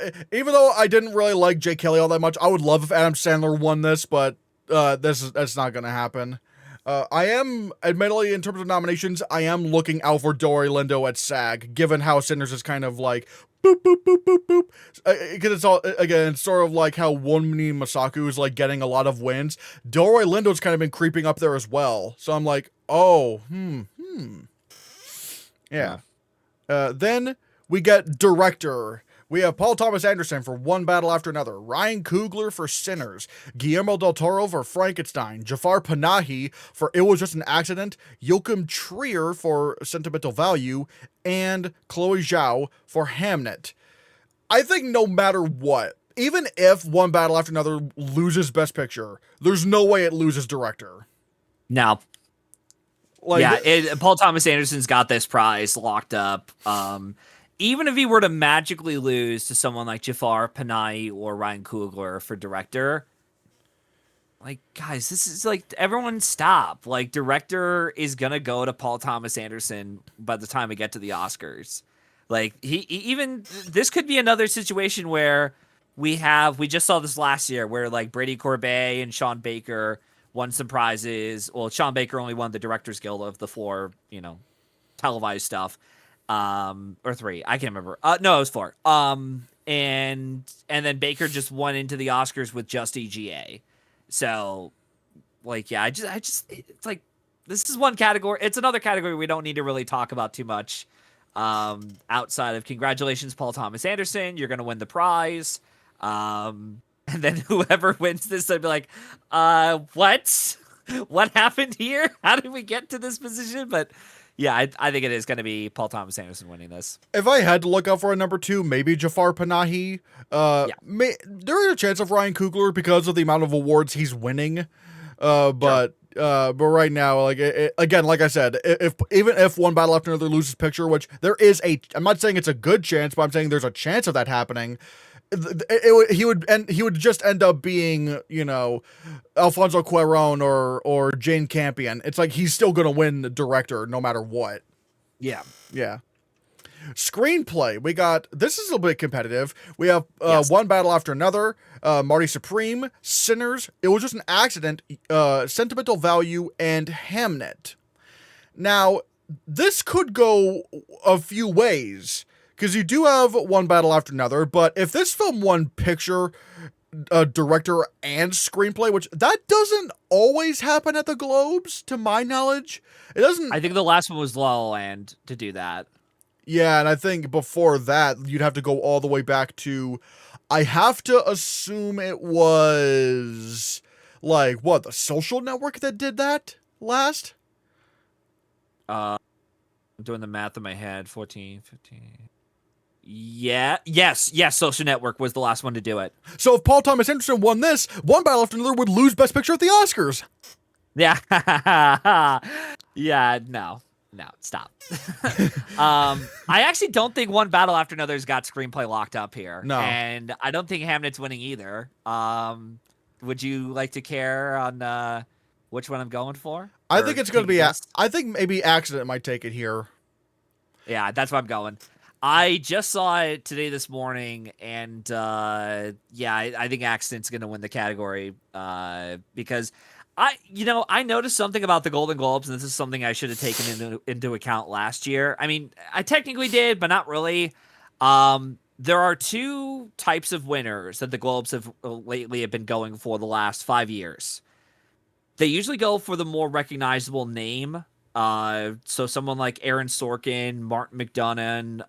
I didn't really like Jay Kelly all that much, I would love if Adam Sandler won this, but that's not gonna happen. I am, admittedly, in terms of nominations, I am looking out for Delroy Lindo at SAG, given how Sinners is kind of like, boop, boop, boop, boop, boop. Because it's all, again, it's sort of like how Wunmi Masaku is like getting a lot of wins. Delroy Lindo's kind of been creeping up there as well. So I'm like, oh, Yeah. Then we get director. We have Paul Thomas Anderson for One Battle After Another, Ryan Coogler for Sinners, Guillermo del Toro for Frankenstein, Jafar Panahi for It Was Just an Accident, Joachim Trier for Sentimental Value, and Chloe Zhao for Hamnet. I think no matter what, even if One Battle After Another loses Best Picture, there's no way it loses director. No. Paul Thomas Anderson's got this prize locked up. Even if he were to magically lose to someone like Jafar Panahi or Ryan Coogler for director, like, guys, this is like, everyone stop. Like, director is going to go to Paul Thomas Anderson by the time we get to the Oscars. Like, this could be another situation where we just saw this last year where like Brady Corbet and Sean Baker won some prizes. Well, Sean Baker only won the Directors Guild of the 4, televised stuff. Or 3, I can't remember. No, it was 4. And then Baker just won into the Oscars with just EGA. So, like, yeah, I just, it's like, this is one category. It's another category we don't need to really talk about too much. Outside of congratulations, Paul Thomas Anderson, you're gonna win the prize. And then whoever wins this, I'd be like, what? What happened here? How did we get to this position? But yeah, I think it is going to be Paul Thomas Anderson winning this. If I had to look out for a number 2, maybe Jafar Panahi. There is a chance of Ryan Coogler because of the amount of awards he's winning. But right now, like again, like I said, even if One Battle After Another loses picture, which there is I'm not saying it's a good chance, but I'm saying there's a chance of that happening. He would just end up being, Alfonso Cuarón or Jane Campion. It's like he's still gonna win the director no matter what. Yeah. Screenplay, we got, this is a bit competitive. We have One Battle After Another, Marty Supreme, Sinners, It Was Just an Accident, Sentimental Value, and Hamnet. Now, this could go a few ways, because you do have One Battle After Another, but if this film won picture, director, and screenplay, which that doesn't always happen at the Globes, to my knowledge. It doesn't. I think the last one was La La Land to do that. Yeah, and I think before that, you'd have to go all the way back to, I have to assume it was, like, the Social Network that did that last? I'm doing the math in my head. 14, 15... Yeah. Yes. Social Network was the last one to do it. So if Paul Thomas Anderson won this, One Battle After Another would lose Best Picture at the Oscars. Yeah. Yeah. No. Stop. I actually don't think One Battle After Another's got screenplay locked up here. No. And I don't think Hamnet's winning either. Would you like to care on which one I'm going for? I think it's going to be. I think maybe Accident might take it here. Yeah, that's what I'm going. I just saw it today this morning, and I think Accident's going to win the category because I noticed something about the Golden Globes, and this is something I should have taken into account last year. I mean, I technically did, but not really. There are 2 types of winners that the Globes have lately been going for the last 5 years. They usually go for the more recognizable name. So someone like Aaron Sorkin, Martin McDonagh,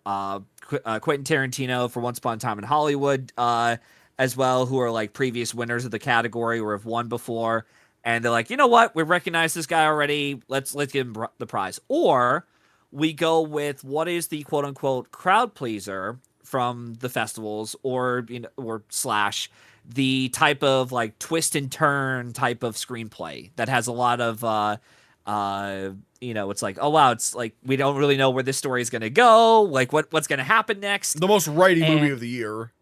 Quentin Tarantino for Once Upon a Time in Hollywood, as well, who are like previous winners of the category or have won before. And they're like, you know what? We recognize this guy already. Let's give him the prize. Or we go with what is the quote unquote crowd pleaser from the festivals, or slash the type of like twist and turn type of screenplay that has a lot of it's like, oh wow, it's like we don't really know where this story is going to go, like what's going to happen next. The most righty movie of the year.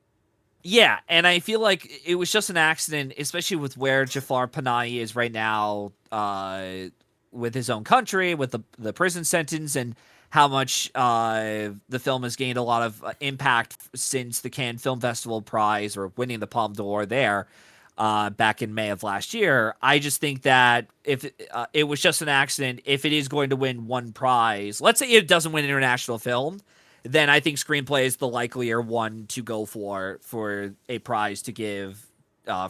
Yeah, and I feel like it was just an accident, especially with where Jafar Panahi is right now, with his own country, with the prison sentence, and how much the film has gained a lot of impact since the Cannes Film Festival prize or winning the Palme d'Or there. Back in May of last year. I just think that if it was just an accident, if it is going to win one prize, let's say it doesn't win international film, then I think screenplay is the likelier one to go for a prize to give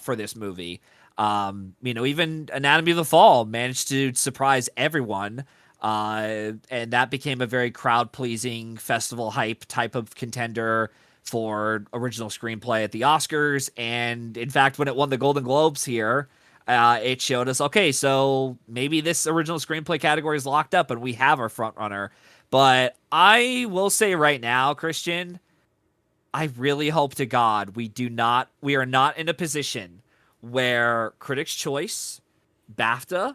for this movie. Even Anatomy of the Fall managed to surprise everyone, and that became a very crowd-pleasing, festival hype type of contender for original screenplay at the Oscars. And in fact, when it won the Golden Globes here, it showed us, okay, so maybe this original screenplay category is locked up and we have our front runner. But I will say right now, Christian, I really hope to God we are not in a position where Critics' Choice, BAFTA,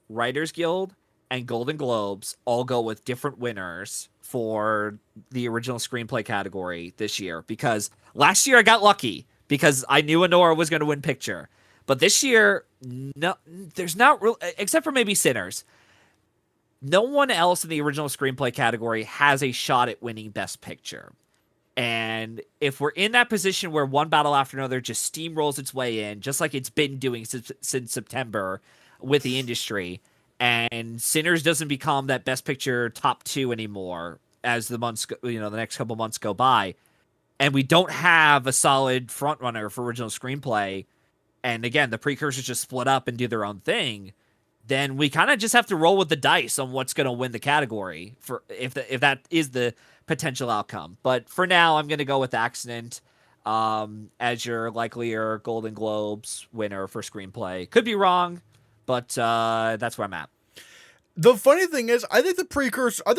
Writers Guild, and Golden Globes all go with different winners for the original screenplay category this year. Because last year I got lucky because I knew Anora was going to win picture. But this year, no, there's not real, except for maybe Sinners. No one else in the original screenplay category has a shot at winning Best Picture. And if we're in that position where one battle after another just steamrolls its way in, just like it's been doing since September with the industry, and Sinners doesn't become that Best Picture top 2 anymore as the months, the next couple months go by, and we don't have a solid frontrunner for original screenplay, and again the precursors just split up and do their own thing, then we kind of just have to roll with the dice on what's going to win the category for if that is the potential outcome. But for now, I'm going to go with Accident as your likelier Golden Globes winner for screenplay. Could be wrong, but that's where I'm at. The funny thing is, I think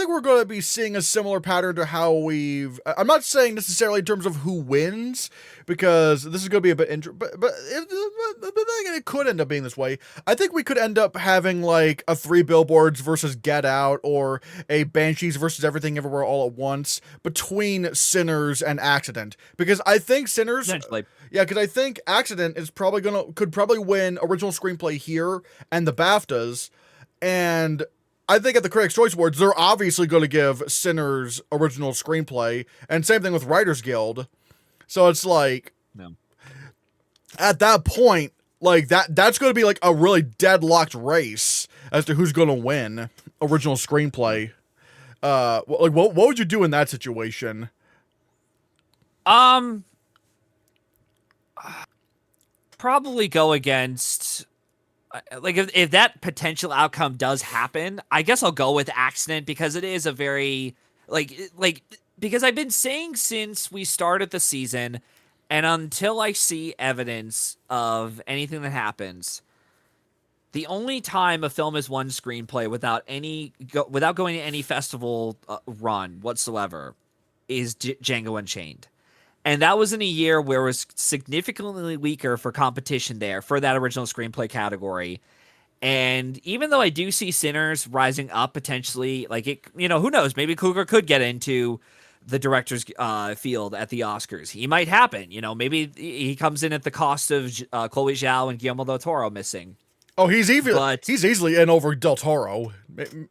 we're going to be seeing a similar pattern to how I'm not saying necessarily in terms of who wins, because this is going to be a bit but it could end up being this way. I think we could end up having like a 3 Billboards versus Get Out, or a Banshees versus Everything Everywhere All at Once between Sinners and Accident, because I think Sinners, because I think Accident is could probably win original screenplay here and the BAFTAs. And I think at the Critics' Choice Awards, they're obviously going to give Sinners original screenplay, and same thing with Writers Guild. So it's like, at that point, like that's going to be like a really deadlocked race as to who's going to win original screenplay. What would you do in that situation? Probably go against. Like if that potential outcome does happen, I guess I'll go with Accident, because it is a very because I've been saying since we started the season, and until I see evidence of anything that happens, the only time a film has won screenplay without going to any festival run whatsoever is Django Unchained. And that was in a year where it was significantly weaker for competition there for that original screenplay category. And even though I do see Sinners rising up potentially, like it, who knows? Maybe Coogler could get into the director's field at the Oscars. He might happen. Maybe he comes in at the cost of Chloe Zhao and Guillermo del Toro missing. Oh, he's easily in over del Toro.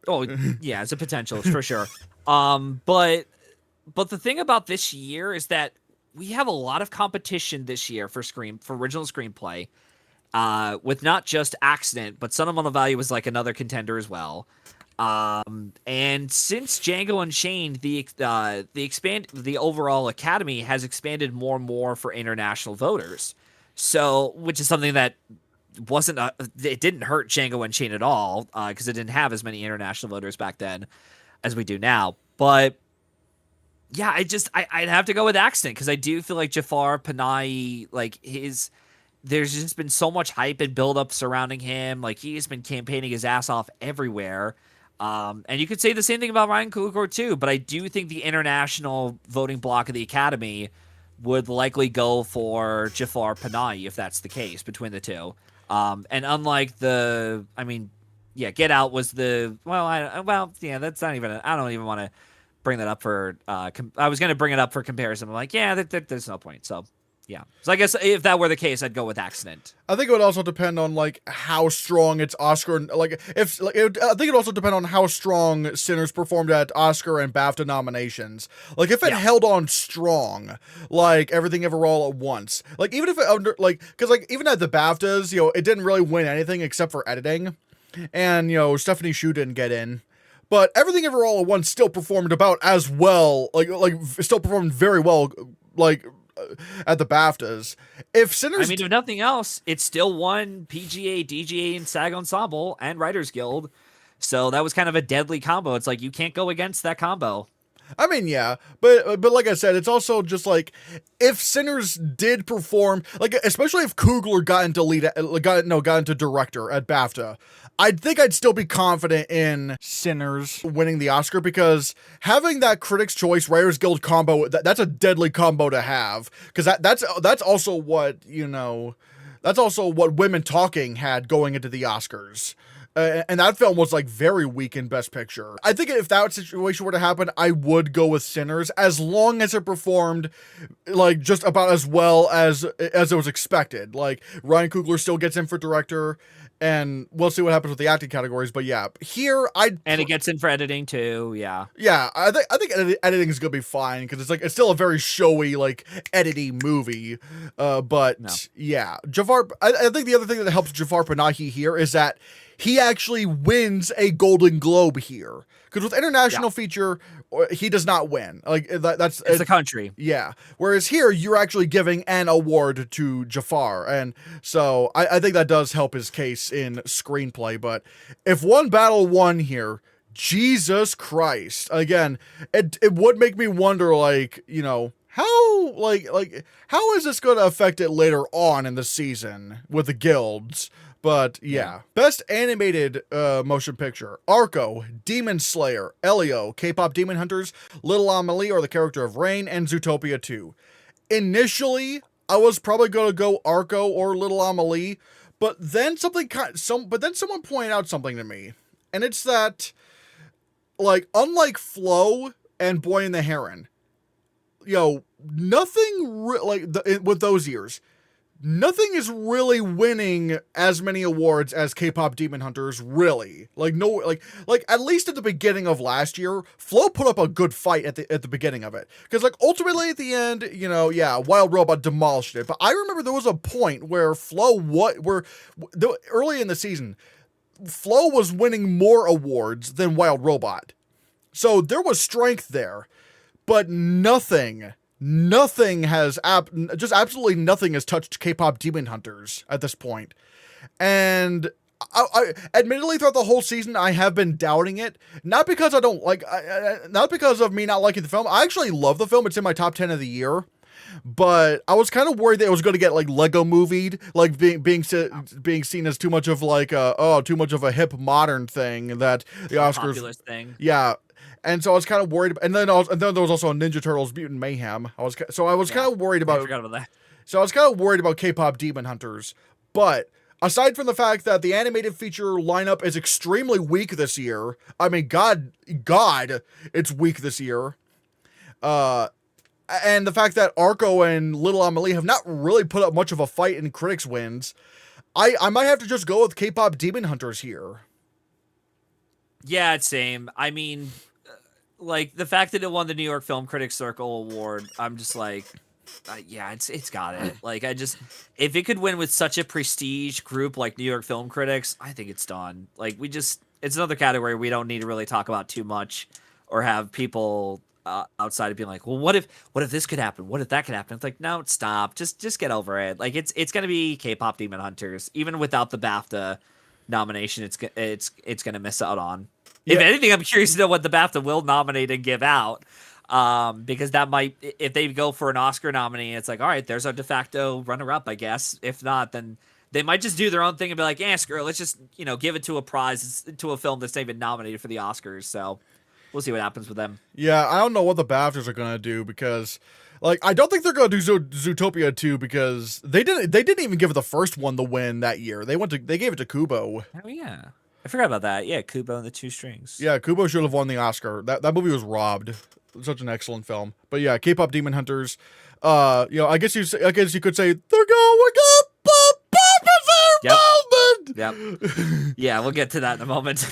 Oh, yeah, it's a potential for sure. But the thing about this year is that we have a lot of competition this year for original screenplay, with not just Accident, but Sentimental Value was like another contender as well. And since Django Unchained, the overall Academy has expanded more and more for international voters. So, which is something that it didn't hurt Django Unchained at all, because it didn't have as many international voters back then as we do now. But yeah, I'd have to go with Accident, because I do feel like Jafar Panahi, there's just been so much hype and buildup surrounding him. Like, he's been campaigning his ass off everywhere. And you could say the same thing about Ryan Coogler too, but I do think the international voting block of the Academy would likely go for Jafar Panahi if that's the case between the two. And unlike Get Out was that's not even, I don't even want to bring that up for I was going to bring it up for comparison. I'm like, there's no point. So yeah, so I guess if that were the case, I'd go with Accident. I think it would also depend on how strong its Oscar, I think it would also depend on how strong Sinners performed at Oscar and BAFTA nominations. If it held on strong, Everything Ever All at Once, even if it because even at the BAFTAs, it didn't really win anything except for editing, and Stephanie Hsu didn't get in. But Everything Ever All at Once still performed about as well, still performed very well, at the BAFTAs. If Sinners, if nothing else, it still won PGA, DGA, and SAG Ensemble and Writers Guild. So that was kind of a deadly combo. It's like you can't go against that combo. Yeah, but like I said, it's also just if Sinners did perform, especially if Coogler got into director at BAFTA, I think I'd still be confident in Sinners winning the Oscar, because having that Critics' Choice Writers Guild combo, that's a deadly combo to have, because that's also what Women Talking had going into the Oscars. And that film was very weak in Best Picture. I think if that situation were to happen, I would go with Sinners, as long as it performed just about as well as it was expected. Ryan Coogler still gets in for director, and we'll see what happens with the acting categories. But yeah, here and it gets in for editing too. Yeah, I think editing is gonna be fine because it's still a very showy like editing movie. But No. yeah, Jafar. I think the other thing that helps Jafar Panahi here is that he actually wins a Golden Globe here. Because with international feature, he does not win. Like that's it's the country. Yeah. Whereas here, you're actually giving an award to Jafar, and so I think that does help his case in screenplay. But if One Battle won here, Jesus Christ! Again, it would make me wonder, like, you know, how how is this going to affect it later on in the season with the guilds? But yeah, best animated motion picture: Arco, Demon Slayer, Elio, K-pop Demon Hunters, Little Amelie or the Character of Rain, and Zootopia 2. Initially, I was probably going to go Arco or Little Amelie, but then someone pointed out something to me, and it's that, like, unlike Flo and Boy and the Heron, you know, nothing with those years. Nothing is really winning as many awards as K-pop Demon Hunters, really. Like, no, like at least at the beginning of last year, Flo put up a good fight at the beginning of it. Because, like, ultimately at the end, you know, yeah, Wild Robot demolished it. But I remember there was a point where early in the season, Flo was winning more awards than Wild Robot. So there was strength there. But nothing has absolutely nothing has touched K-pop Demon Hunters at this point. And I admittedly throughout the whole season I have been doubting it, not because I don't like not because of me not liking the film. I actually love the film. It's in my top 10 of the year. But I was kind of worried that it was going to get like Lego movied, like being seen as too much of like too much of a hip modern thing that the Oscars populist thing. Yeah. And so I was kind of worried, and then there was also a Ninja Turtles Mutant Mayhem. I was kind of worried about. I forgot about that. So I was kind of worried about K-pop Demon Hunters, but aside from the fact that the animated feature lineup is extremely weak this year, I mean, God, it's weak this year. And the fact that Arco and Little Amelie have not really put up much of a fight in critics wins, I might have to just go with K-pop Demon Hunters here. Yeah, it's same. I mean, like, the fact that it won the New York Film Critics Circle Award, I'm just like, yeah, it's got it. Like, if it could win with such a prestige group like New York Film Critics, I think it's done. Like, it's another category we don't need to really talk about too much or have people outside of being like, well, what if this could happen? What if that could happen? It's like, no, stop. Just get over it. Like, it's going to be K-pop Demon Hunters. Even without the BAFTA nomination, it's going to miss out on. Yeah. If anything, I'm curious to know what the BAFTA will nominate and give out, because that might, if they go for an Oscar nominee, it's like, all right, there's our de facto runner-up, I guess. If not, then they might just do their own thing and be like, screw it, let's just give it to a prize, to a film that's not even nominated for the Oscars. So we'll see what happens with them. Yeah, I don't know what the BAFTAs are gonna do because, like, I don't think they're gonna do Zootopia 2 because they didn't even give the first one the win that year. They gave it to Kubo. Oh yeah. I forgot about that. Yeah, Kubo and the Two Strings. Yeah, Kubo should have won the Oscar. That movie was robbed. Such an excellent film. But yeah, K-pop Demon Hunters. I guess you could say they're going up. Yep. Yeah, we'll get to that in a moment.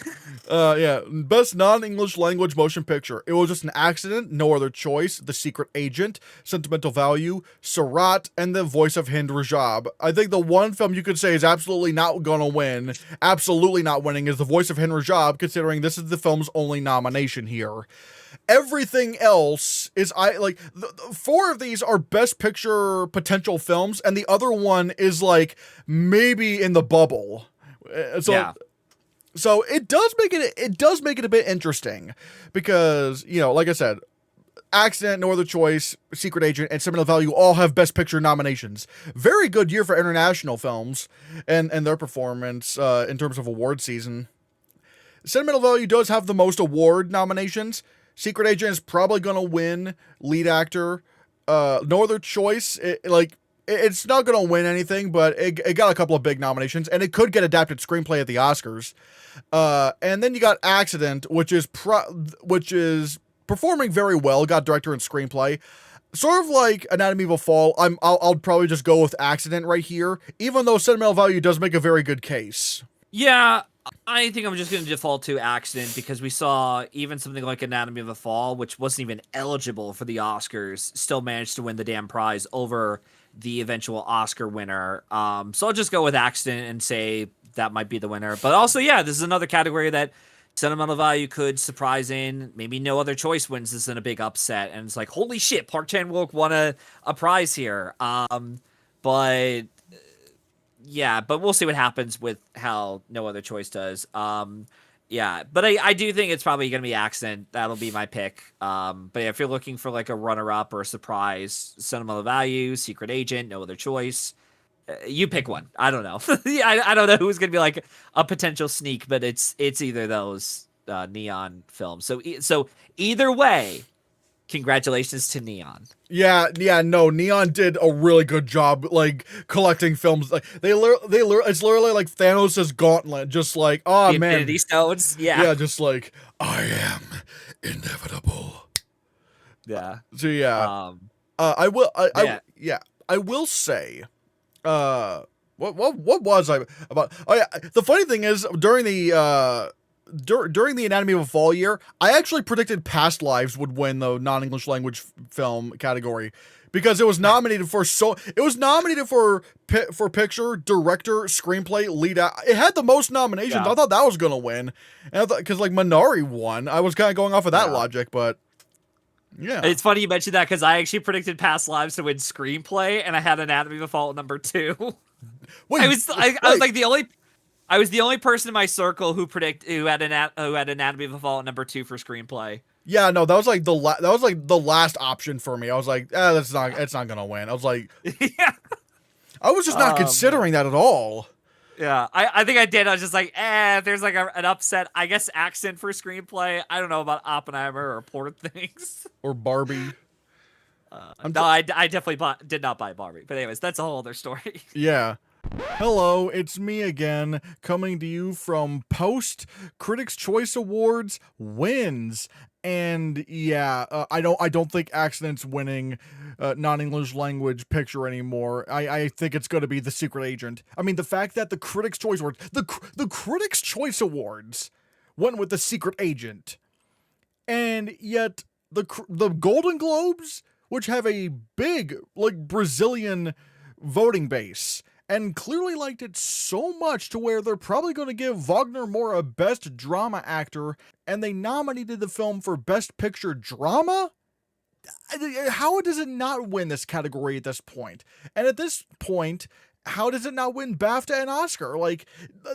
Yeah, best non-English language motion picture. It was just an accident, no other choice. The Secret Agent, Sentimental Value, Surat, and The Voice of Hind Rajab. I think the one film you could say is absolutely not gonna win, absolutely not winning, is The Voice of Hind Rajab, considering this is the film's only nomination here. Everything else is four of these are best picture potential films, and the other one is like maybe in the bubble. So it does make it a bit interesting because, like I said, Accident, No Other Choice, Secret Agent, and Sentimental Value all have Best Picture nominations. Very good year for international films and their performance in terms of award season. Sentimental Value does have the most award nominations. Secret Agent is probably going to win lead actor. No Other Choice, it's not going to win anything, but it got a couple of big nominations, and it could get adapted screenplay at the Oscars. And then you got Accident, which is performing very well, got director and screenplay. Sort of like Anatomy of a Fall, I'll probably just go with Accident right here, even though Sentimental Value does make a very good case. Yeah, I think I'm just going to default to accident because we saw even something like Anatomy of a Fall, which wasn't even eligible for the Oscars, still managed to win the damn prize over the eventual Oscar winner. So I'll just go with accident and say that might be the winner. But also, yeah, this is another category that sentimental value could surprise in. Maybe No Other Choice wins this in a big upset, and it's like, holy shit, Park Chan Wook won a prize here. But yeah, but we'll see what happens with how No Other Choice does. Yeah, but I do think it's probably gonna be Accent. That'll be my pick. But yeah, if you're looking for like a runner up or a surprise, Sentimental Value, Secret Agent, No Other Choice, you pick one. I don't know. Yeah, I don't know who's gonna be like a potential sneak, but it's either those Neon films. So either way, congratulations to Neon. Yeah, no, Neon did a really good job, like, collecting films. Like, it's literally like Thanos' gauntlet, just like, oh The man. Infinity Stones. Yeah. Yeah, just like, I am inevitable. Yeah. So yeah, Um. I Yeah. yeah, I will say, what was I about? Oh yeah, the funny thing is during the Anatomy of a Fall year, I actually predicted Past Lives would win the non-English language film category because it was nominated for picture, director, screenplay, lead. It had the most nominations. Yeah. I thought that was gonna win, and I thought because like Minari won, I was kind of going off of that Yeah. logic, but yeah, It's funny you mentioned that because I actually predicted Past Lives to win screenplay, and I had Anatomy of a Fall at number 2. wait, I was like I was the only person in my circle who had Anatomy of a Fall at number 2 for screenplay. yeah, no, that was like the last option for me. I was like, it's not gonna win. I was like, Yeah. I was just not Man. considering that at all. Yeah, I think I did. I was just like, if there's like an upset, I guess accent for screenplay. I don't know about Oppenheimer or Poor Things. Or Barbie. No, I definitely did not buy Barbie. But anyways, that's a whole other story. Yeah. Hello, it's me again, coming to you from post Critics' Choice Awards wins. And yeah, I don't think Accident's winning non-English language picture anymore. I think it's going to be The Secret Agent. I mean, the fact that the Critics' Choice Awards, the Critics' Choice Awards went with The Secret Agent, and yet the Golden Globes, which have a big like Brazilian voting base, and clearly liked it so much to where they're probably going to give Wagner Moura a Best Drama Actor, and they nominated the film for Best Picture Drama? How does it not win this category at this point? And at this point, how does it not win BAFTA and Oscar? Like,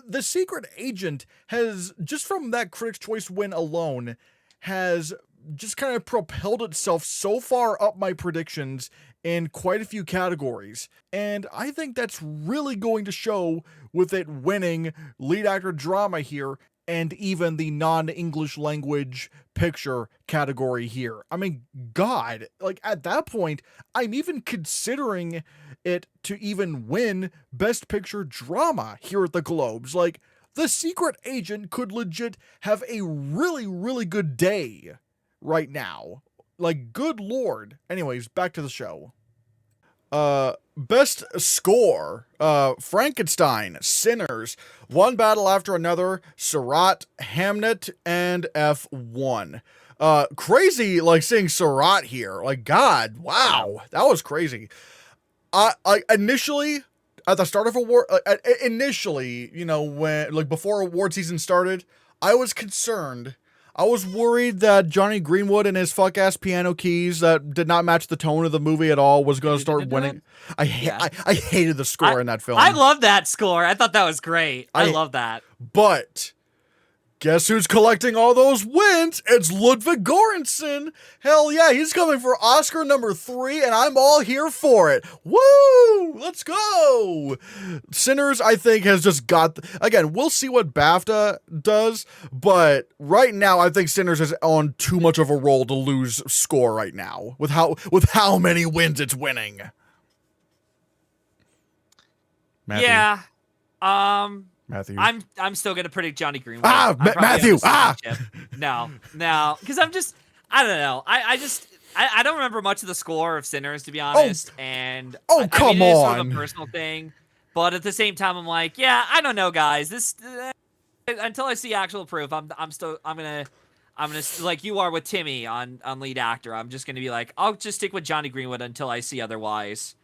The Secret Agent has, just from that Critics' Choice win alone, has just kind of propelled itself so far up my predictions in quite a few categories. And I think that's really going to show with it winning lead actor drama here and even the non-English language picture category here. I mean, God, like at that point, I'm even considering it to even win Best Picture Drama here at the Globes. Like, The Secret Agent could legit have a really, really good day right now. Like, good lord. Anyways, back to the show. Best score, Frankenstein, Sinners, One Battle After Another, Surat, Hamnet, and F1. Crazy, like, seeing Surat here. Like, God, wow, that was crazy. I initially, at the start of award, initially, you know, when, like, before award season started, I was concerned. I was worried that Johnny Greenwood and his fuck-ass piano keys that did not match the tone of the movie at all was going to start winning. I hated the score in that film. I love that score. I thought that was great. I love that. But guess who's collecting all those wins? It's Ludwig Göransson. Hell yeah, he's coming for Oscar number 3, and I'm all here for it. Woo! Let's go! Sinners, I think, has just got... Again, we'll see what BAFTA does, but right now, I think Sinners is on too much of a roll to lose score right now, with how many wins it's winning. Matthew. Yeah. Matthew. I'm still gonna predict Johnny Greenwood. Matthew. No, because I don't know. I don't remember much of the score of Sinners, to be honest. Come on. It is sort of a personal thing. But at the same time, I'm like, yeah, I don't know, guys. This until I see actual proof, I'm gonna like you are with Timmy on lead actor. I'm just gonna be like, I'll just stick with Johnny Greenwood until I see otherwise.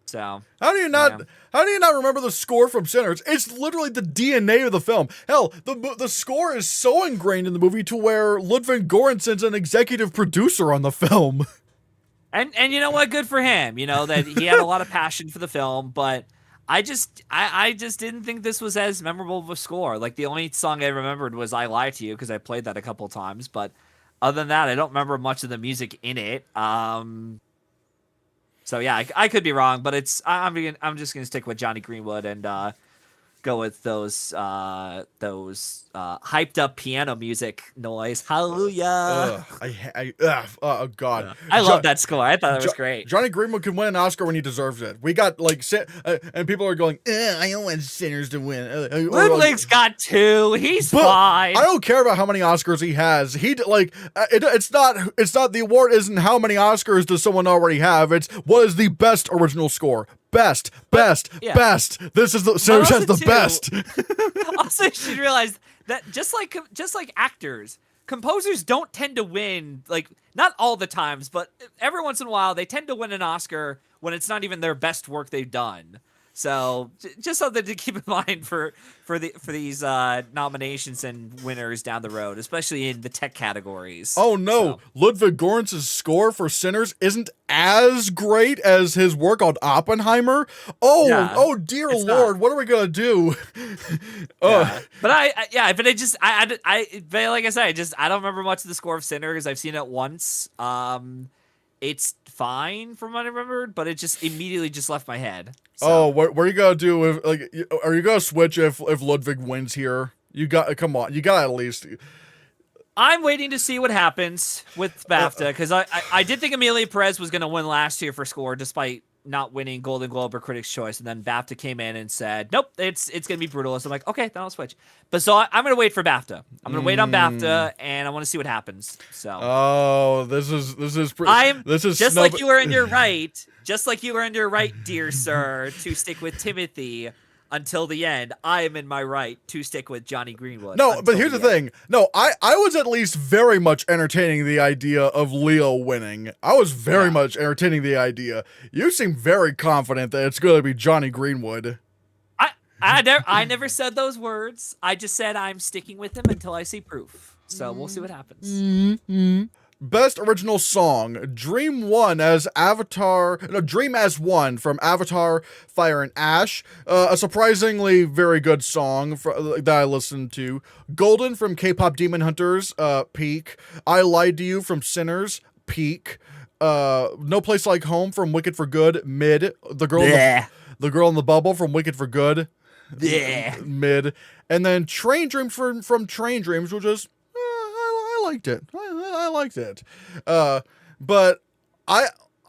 So How do you yeah. not? How do you not remember the score from Sinners? It's literally the DNA of the film. Hell, the score is so ingrained in the movie to where Ludwig Göransson's an executive producer on the film. And you know what? Good for him. You know that he had a lot of passion for the film, but I just didn't think this was as memorable of a score. Like the only song I remembered was "I Lie to You" because I played that a couple times. But other than that, I don't remember much of the music in it. So yeah, I could be wrong, but I'm just gonna stick with Johnny Greenwood and go with those hyped up piano music noise. Hallelujah. Oh God. I love that score. I thought it was great. Johnny Greenwood can win an Oscar when he deserves it. We got like, and people are going, I don't want Sinners to win. Ludwig's got 2. He's fine. I don't care about how many Oscars he has. It's not the award isn't how many Oscars does someone already have. It's what is the best original score. Best. This is Sinners has the best. Also, you should realize that just like actors, composers don't tend to win, like not all the times, but every once in a while they tend to win an Oscar when it's not even their best work they've done. So just something to keep in mind for these nominations and winners down the road, especially in the tech categories. Oh no, so. Ludwig Göransson's score for Sinners isn't as great as his work on Oppenheimer. Oh dear Lord, what are we gonna do? Yeah. But but like I said, I don't remember much of the score of Sinners. I've seen it once. It's fine from what I remembered, but it just immediately just left my head. So. What are you gonna do if are you gonna switch if Ludwig wins here? You got come on, you got at least. I'm waiting to see what happens with BAFTA because I did think Amelia Perez was gonna win last year for score despite not winning Golden Globe or Critics' Choice, and then BAFTA came in and said, nope, it's gonna be Brutalist. I'm like, okay, then I'll switch. But so I'm gonna wait for BAFTA. I'm gonna wait on BAFTA, and I want to see what happens. So. This is just like you were in your right. Just like you were in your right, dear sir, to stick with Timothy until the end. I am in my right to stick with Johnny Greenwood. No, but here's the thing. No, I was at least very much entertaining the idea of Leo winning. I was very much entertaining the idea. You seem very confident that it's going to be Johnny Greenwood. I never said those words. I just said I'm sticking with him until I see proof. So we'll see what happens. Mm-hmm. Best original song, Dream as One from Avatar, Fire and Ash. A surprisingly very good song that I listened to. Golden from K-Pop Demon Hunters, peak. I Lied to You from Sinners, peak. No Place Like Home from Wicked for Good, mid. The Girl in the Bubble from Wicked for Good, mid. And then Train Dreams from Train Dreams, which is I liked it. I liked it. But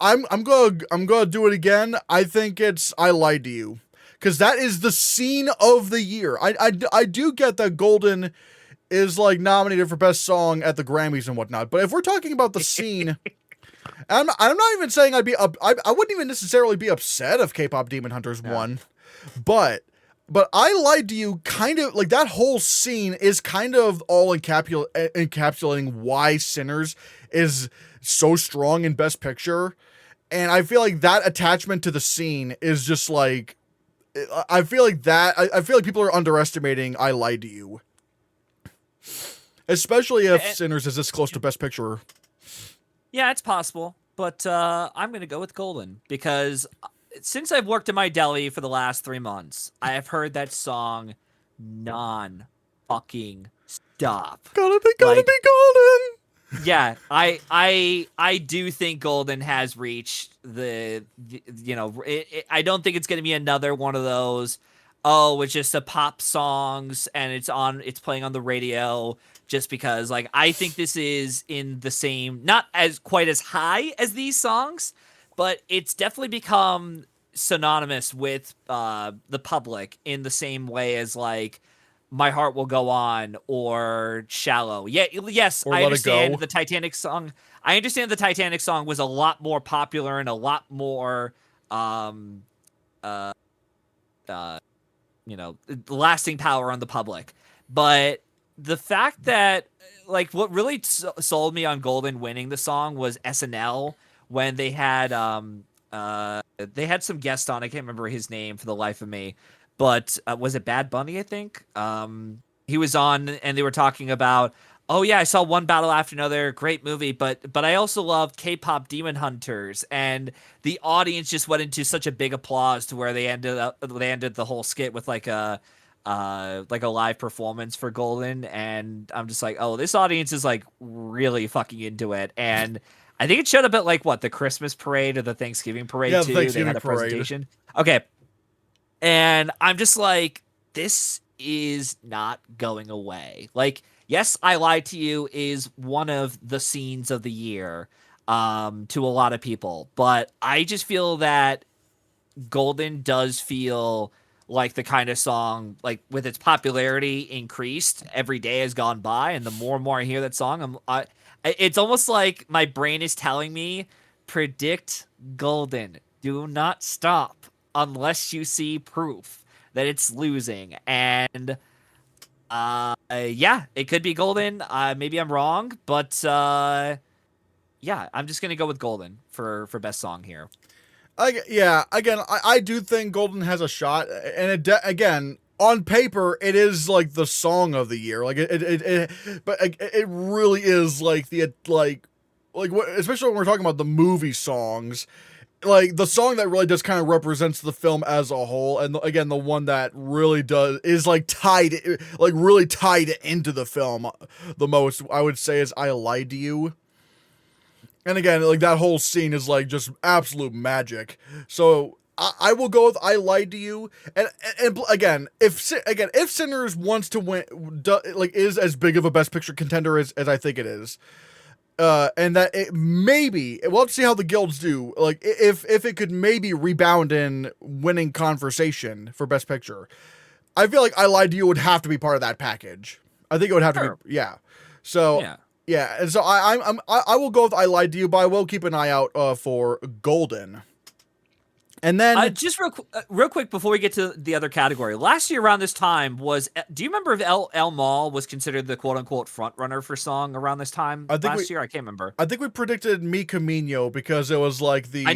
I'm gonna do it again. I think it's I Lied to You, because that is the scene of the year. I do get that Golden is like nominated for best song at the Grammys and whatnot, but if we're talking about the scene, I'm not even saying I wouldn't even necessarily be upset if K-Pop Demon Hunters won, but I Lied to You kind of, like, that whole scene is kind of all encapsulating why Sinners is so strong in Best Picture. And I feel like that attachment to the scene is just like, I feel like people are underestimating I Lied to You. Especially if Sinners is this close to Best Picture. Yeah, it's possible. But I'm going to go with Golden because since I've worked in my deli for the last 3 months, I have heard that song non-fucking stop. Gotta be Golden. Yeah, I do think Golden has reached the I don't think it's going to be another one of those, it's just a pop songs and it's playing on the radio just because, like, I think this is in the same, not as quite as high as these songs, but it's definitely become synonymous with the public in the same way as, like, My Heart Will Go On or Shallow. Yeah, yes, or I understand the Titanic song. I understand the Titanic song was a lot more popular and a lot more lasting power on the public. But the fact that, like, what really sold me on Golden winning the song was SNL when they had some guest on. I can't remember his name for the life of me, but was it Bad Bunny? I think he was on, and they were talking about, oh yeah, I saw One Battle After Another, great movie, but I also love K-pop Demon Hunters, and the audience just went into such a big applause to where they ended the whole skit with like a live performance for Golden, and I'm just like, oh, this audience is like really fucking into it. And I think it showed up at like what, the Christmas parade or the Thanksgiving parade Yeah, too. the Thanksgiving they had a parade. presentation. Okay. And I'm just like, this is not going away. Like, yes, I Lied to You is one of the scenes of the year to a lot of people, but I just feel that Golden does feel like the kind of song, like, with its popularity increased, every day has gone by, and the more and more I hear that song, it's almost like my brain is telling me, predict Golden. Do not stop unless you see proof that it's losing. And yeah, it could be Golden. Maybe I'm wrong, but yeah, I'm just gonna go with Golden for best song here. Again, I do think Golden has a shot, and again, on paper, it is like the song of the year. Like but it really is like especially when we're talking about the movie songs, like the song that really just kind of represents the film as a whole. And again, the one that really is like really tied into the film the most, I would say, is "I Lied to You." And again, like that whole scene is like just absolute magic. So I will go with "I Lied to You." And again, if Sinners wants to win, is as big of a Best Picture contender as I think it is, and that it maybe, we'll have to see how the guilds do. Like if it could maybe rebound in winning conversation for Best Picture, I feel like "I Lied to You" would have to be part of that package. I think it would have to be, yeah. So. Yeah. Yeah, and so I will go with "I Lied to You," but I will keep an eye out for Golden. And then just real quick before we get to the other category, last year around this time do you remember if El Mal was considered the quote unquote front runner for song around this time last year? I can't remember. I think we predicted Mi Camino because it was like the. I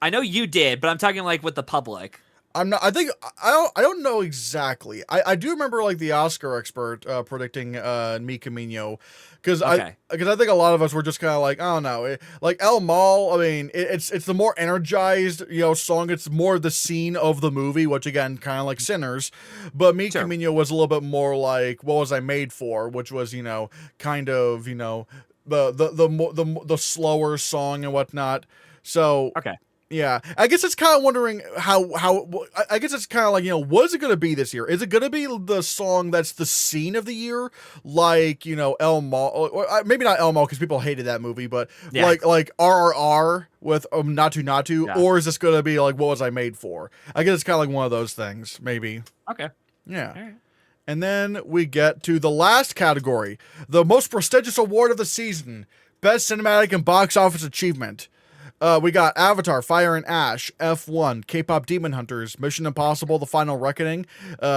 know you did, but I'm talking like with the public. I'm not. I think I don't know exactly. I do remember like the Oscar expert predicting Mi Camino, because I think a lot of us were just kind of like, oh no, like El Mal. I mean, it's the more energized song. It's more the scene of the movie, which again kind of like Sinners, but Mi Camino was a little bit more like What Was I Made For, which was kind of the slower song and whatnot. So okay. Yeah, I guess it's kind of wondering how. I guess it's kind of like, what is it going to be this year? Is it going to be the song that's the scene of the year, like El Mal, or maybe not El Mal because people hated that movie, but like RRR with Natu, or is this going to be like What Was I Made For? I guess it's kind of like one of those things, maybe. Okay. Yeah. All right. And then we get to the last category, the most prestigious award of the season, Best Cinematic and Box Office Achievement. We got Avatar, Fire and Ash, F1, K-pop Demon Hunters, Mission Impossible, The Final Reckoning,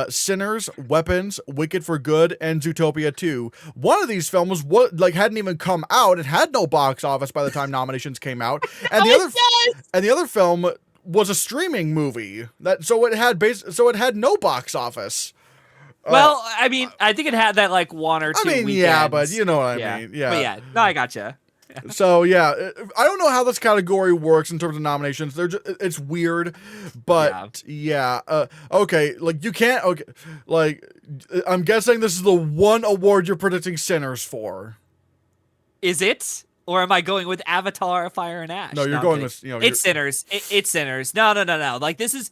Sinners, Weapons, Wicked for Good, and Zootopia 2. One of these films hadn't even come out. It had no box office by the time nominations came out. And the other film was a streaming movie. So it had no box office. Well, I mean, I think it had that like one or two weekends. Yeah, but you know what I mean. Yeah. But yeah, no, I gotcha. So yeah, I don't know how this category works in terms of nominations. It's weird, but yeah. Okay, like you can't. Okay, like I'm guessing this is the one award you're predicting Sinners for. Is it, or am I going with Avatar, Fire and Ash? No, you're going with it's Sinners. It's Sinners. No. Like this is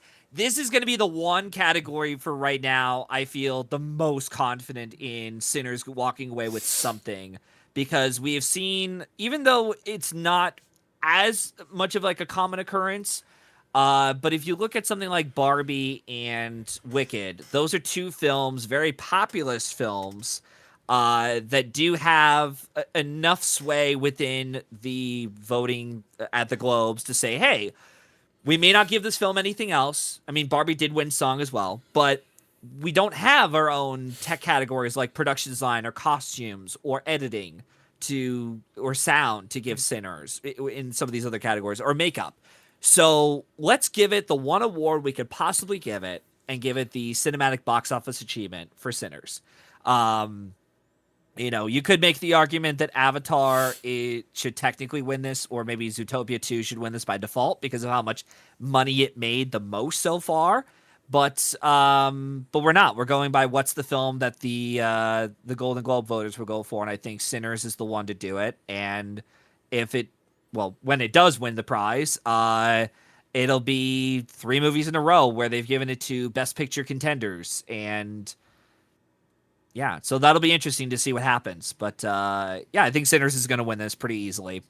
going to be the one category for right now. I feel the most confident in Sinners walking away with something. Because we have seen, even though it's not as much of like a common occurrence, but if you look at something like Barbie and Wicked, those are two films, very populist films, that do have enough sway within the voting at the Globes to say, hey, We may not give this film anything else. I mean, Barbie did win song as well, but we don't have our own tech categories like production design or costumes or editing or sound to give Sinners in some of these other categories, or makeup. So let's give it the one award we could possibly give it, and give it the cinematic box office achievement for Sinners. You could make the argument that Avatar should technically win this, or maybe Zootopia 2 should win this by default because of how much money it made the most so far. But we're not. We're going by what's the film that the Golden Globe voters will go for, and I think Sinners is the one to do it. And when it does win the prize, it'll be 3 movies in a row where they've given it to Best Picture contenders, and yeah, so that'll be interesting to see what happens. But I think Sinners is going to win this pretty easily.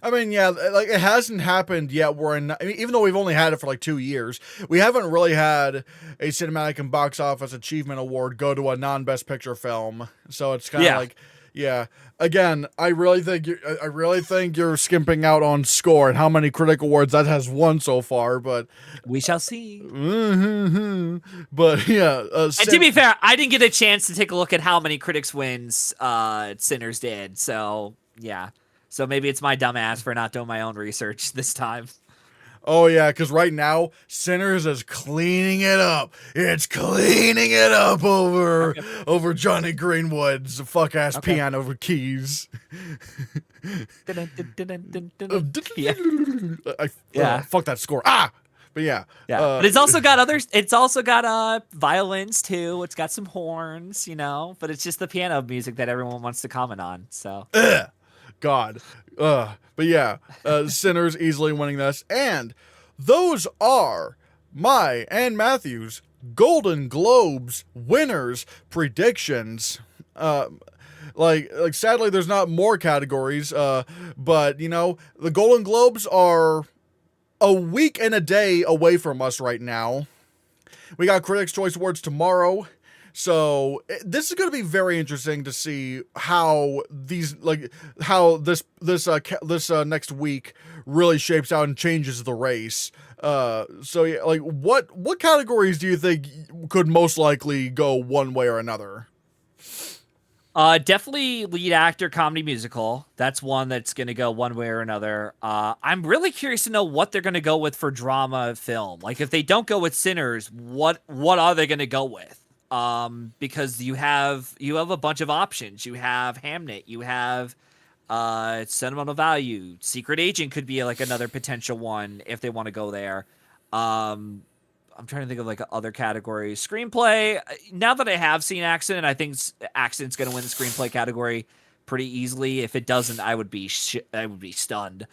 I mean, yeah, like it hasn't happened yet. Even though we've only had it for like 2 years, we haven't really had a cinematic and box office achievement award go to a non-Best Picture film. So it's kind of like, yeah. Again, I really think you're skimping out on score and how many critic awards that has won so far. But we shall see. But yeah, and to be fair, I didn't get a chance to take a look at how many critics wins Sinners did. So yeah. So maybe it's my dumb ass for not doing my own research this time. Oh, yeah, because right now, Sinners is cleaning it up. It's cleaning it up over Johnny Greenwood's fuck-ass piano over keys. Fuck that score. But yeah. But it's also got others. It's also got violins, too. It's got some horns, But it's just the piano music that everyone wants to comment on, so... God. But yeah, Sinners easily winning this. And those are my and Matthew's Golden Globes winners predictions. Sadly, there's not more categories. But, the Golden Globes are a week and a day away from us right now. We got Critics' Choice Awards tomorrow. So this is going to be very interesting to see how this next week really shapes out and changes the race. What categories do you think could most likely go one way or another? Definitely lead actor, comedy musical. That's one that's going to go one way or another. I'm really curious to know what they're going to go with for drama film. Like if they don't go with Sinners, what are they going to go with? Because you have a bunch of options. You have Hamnet, you have Sentimental Value, Secret Agent could be like another potential one if they want to go there. I'm trying to think of like other categories. Screenplay. Now that I have seen Accident, I think Accident's going to win the screenplay category pretty easily. If it doesn't, I would be stunned.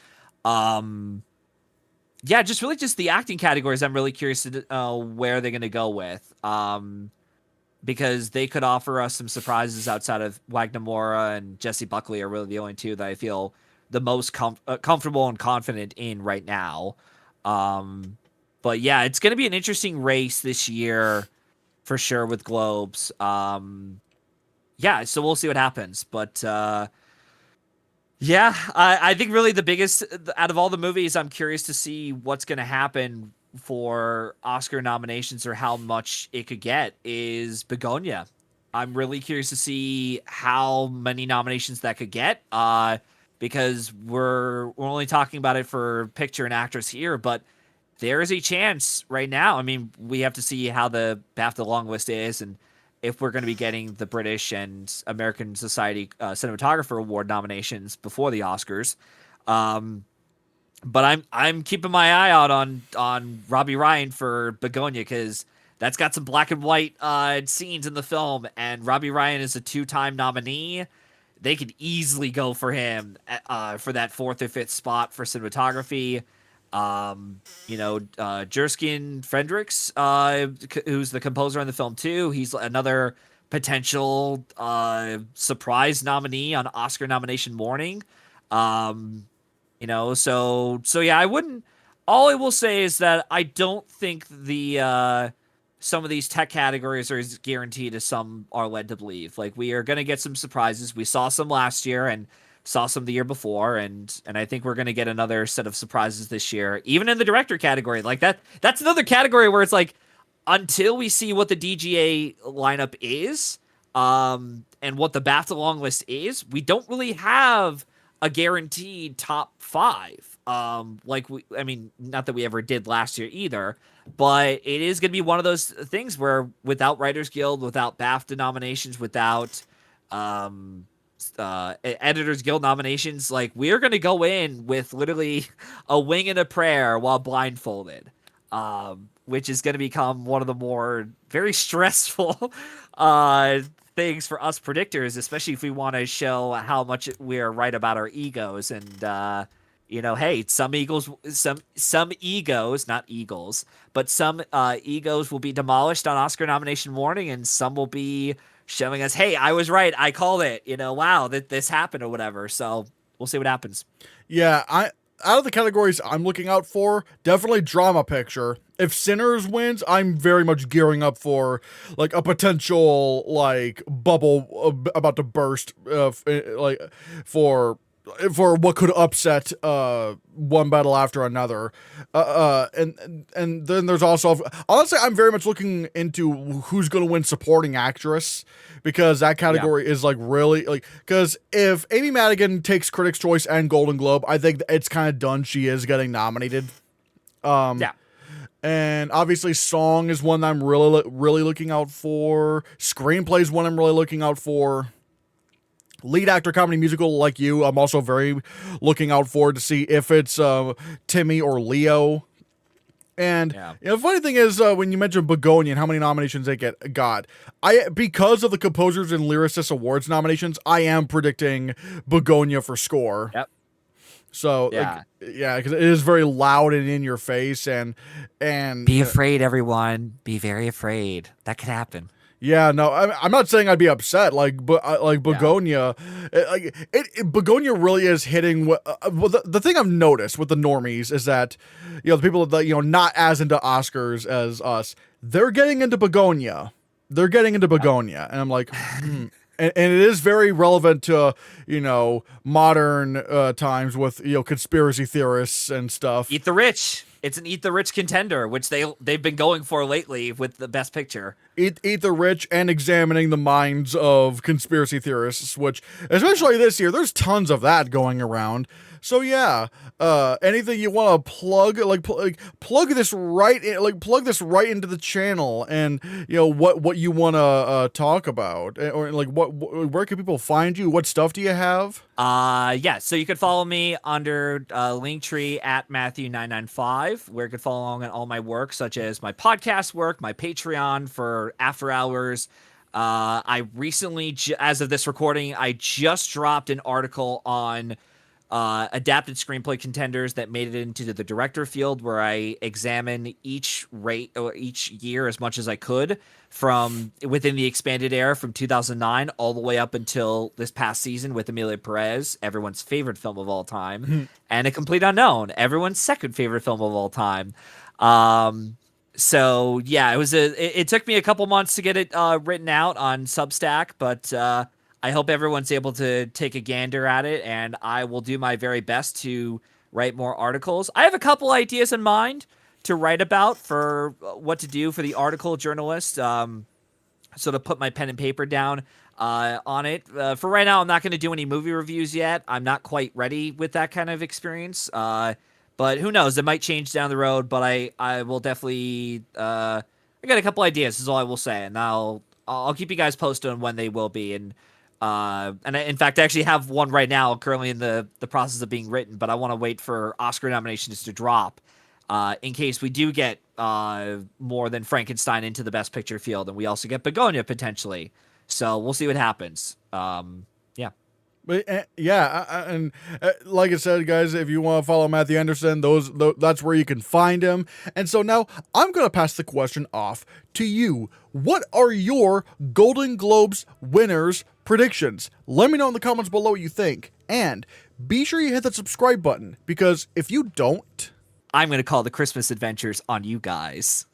Just the acting categories. I'm really curious to where they're going to go with. Because they could offer us some surprises outside of Wagner Moura and Jesse Buckley are really the only two that I feel the most comfortable and confident in right now. But yeah, it's going to be an interesting race this year for sure with Globes. So we'll see what happens. But I think really the biggest out of all the movies, I'm curious to see what's going to happen for Oscar nominations or how much it could get is Begonia. I'm really curious to see how many nominations that could get because we're only talking about it for picture and actress here, but there is a chance right now. I mean, we have to see how the BAFTA long list is and if we're going to be getting the British and American Society Cinematographer Award nominations before the Oscars. But I'm keeping my eye out on Robbie Ryan for Begonia because that's got some black and white scenes in the film, and Robbie Ryan is a 2-time nominee. They could easily go for him for that 4th or 5th spot for cinematography. Jerskin Fredericks, who's the composer on the film too. He's another potential surprise nominee on Oscar nomination morning. I wouldn't. All I will say is that I don't think some of these tech categories are as guaranteed as some are led to believe. Like we are going to get some surprises. We saw some last year, and saw some the year before, and I think we're gonna get another set of surprises this year, even in the director category. Like that's another category where it's like, until we see what the DGA lineup is, and what the BAFTA long list is, we don't really have a guaranteed top 5. I mean, not that we ever did last year either, but it is going to be one of those things where without Writers Guild, without BAFTA nominations, without Editors Guild nominations, like, we're going to go in with literally a wing and a prayer while blindfolded, which is going to become one of the more very stressful things for us predictors, especially if we want to show how much we're right about our egos. And hey, some egos, not eagles, but some egos will be demolished on Oscar nomination morning, and some will be showing us, hey, I was right, I called it, wow, that this happened or whatever. So we'll see what happens. Yeah, out of the categories I'm looking out for, definitely drama picture. If Sinners wins, I'm very much gearing up for like a potential like bubble about to burst, like for what could upset one battle after another. And then there's also, honestly, I'm very much looking into who's going to win supporting actress, because that category is like really like, because if Amy Madigan takes Critics' Choice and Golden Globe, I think it's kind of done. She is getting nominated. Yeah. And obviously song is one that I'm really looking out for. Screenplay is one I'm really looking out for. Lead actor comedy musical, like you, I'm also very looking out for to see if it's Timmy or Leo. And the funny thing is, when you mentioned Begonia and how many nominations they got, because of the Composers and Lyricists Awards nominations, I am predicting Begonia for score. Yep. So because it is very loud and in your face, and be afraid, everyone. Be very afraid. That could happen. Yeah, no, I'm not saying I'd be upset. Like Begonia, Begonia really is hitting. The thing I've noticed with the normies is that, the people that not as into Oscars as us, they're getting into Begonia. And I'm like, And it is very relevant to, modern times with, conspiracy theorists and stuff. Eat the Rich. It's an Eat the Rich contender, which they've been going for lately with the Best Picture. Eat the Rich and examining the minds of conspiracy theorists, which, especially this year, there's tons of that going around. So yeah, anything you want to plug, plug this right in, plug this right into the channel, and what you want to talk about, or where can people find you? What stuff do you have? So you could follow me under Linktree at Matthew995, where you could follow along on all my work, such as my podcast work, my Patreon for After Hours. I recently, as of this recording, I just dropped an article on adapted screenplay contenders that made it into the director field, where I examine each year as much as I could from within the expanded era from 2009 all the way up until this past season with Emilia Perez, everyone's favorite film of all time, and A Complete Unknown, everyone's second favorite film of all time. So yeah, it took me a couple months to get it written out on Substack, but I hope everyone's able to take a gander at it, and I will do my very best to write more articles. I have a couple ideas in mind to write about for what to do for the article journalist, so to put my pen and paper down on it. For right now, I'm not going to do any movie reviews yet. I'm not quite ready with that kind of experience, but who knows? It might change down the road, but I will definitely... I got a couple ideas, is all I will say, and I'll keep you guys posted on when they will be, and in fact, I actually have one right now, currently in the process of being written, but I want to wait for Oscar nominations to drop, in case we do get more than Frankenstein into the Best Picture field, and we also get Begonia potentially. So we'll see what happens. Yeah. But and like I said, guys, if you want to follow Matthew Anderson, that's where you can find him. And so now I'm going to pass the question off to you. What are your Golden Globes winners' predictions? Let me know in the comments below what you think. And be sure you hit that subscribe button, because if you don't, I'm going to call the Christmas adventures on you guys.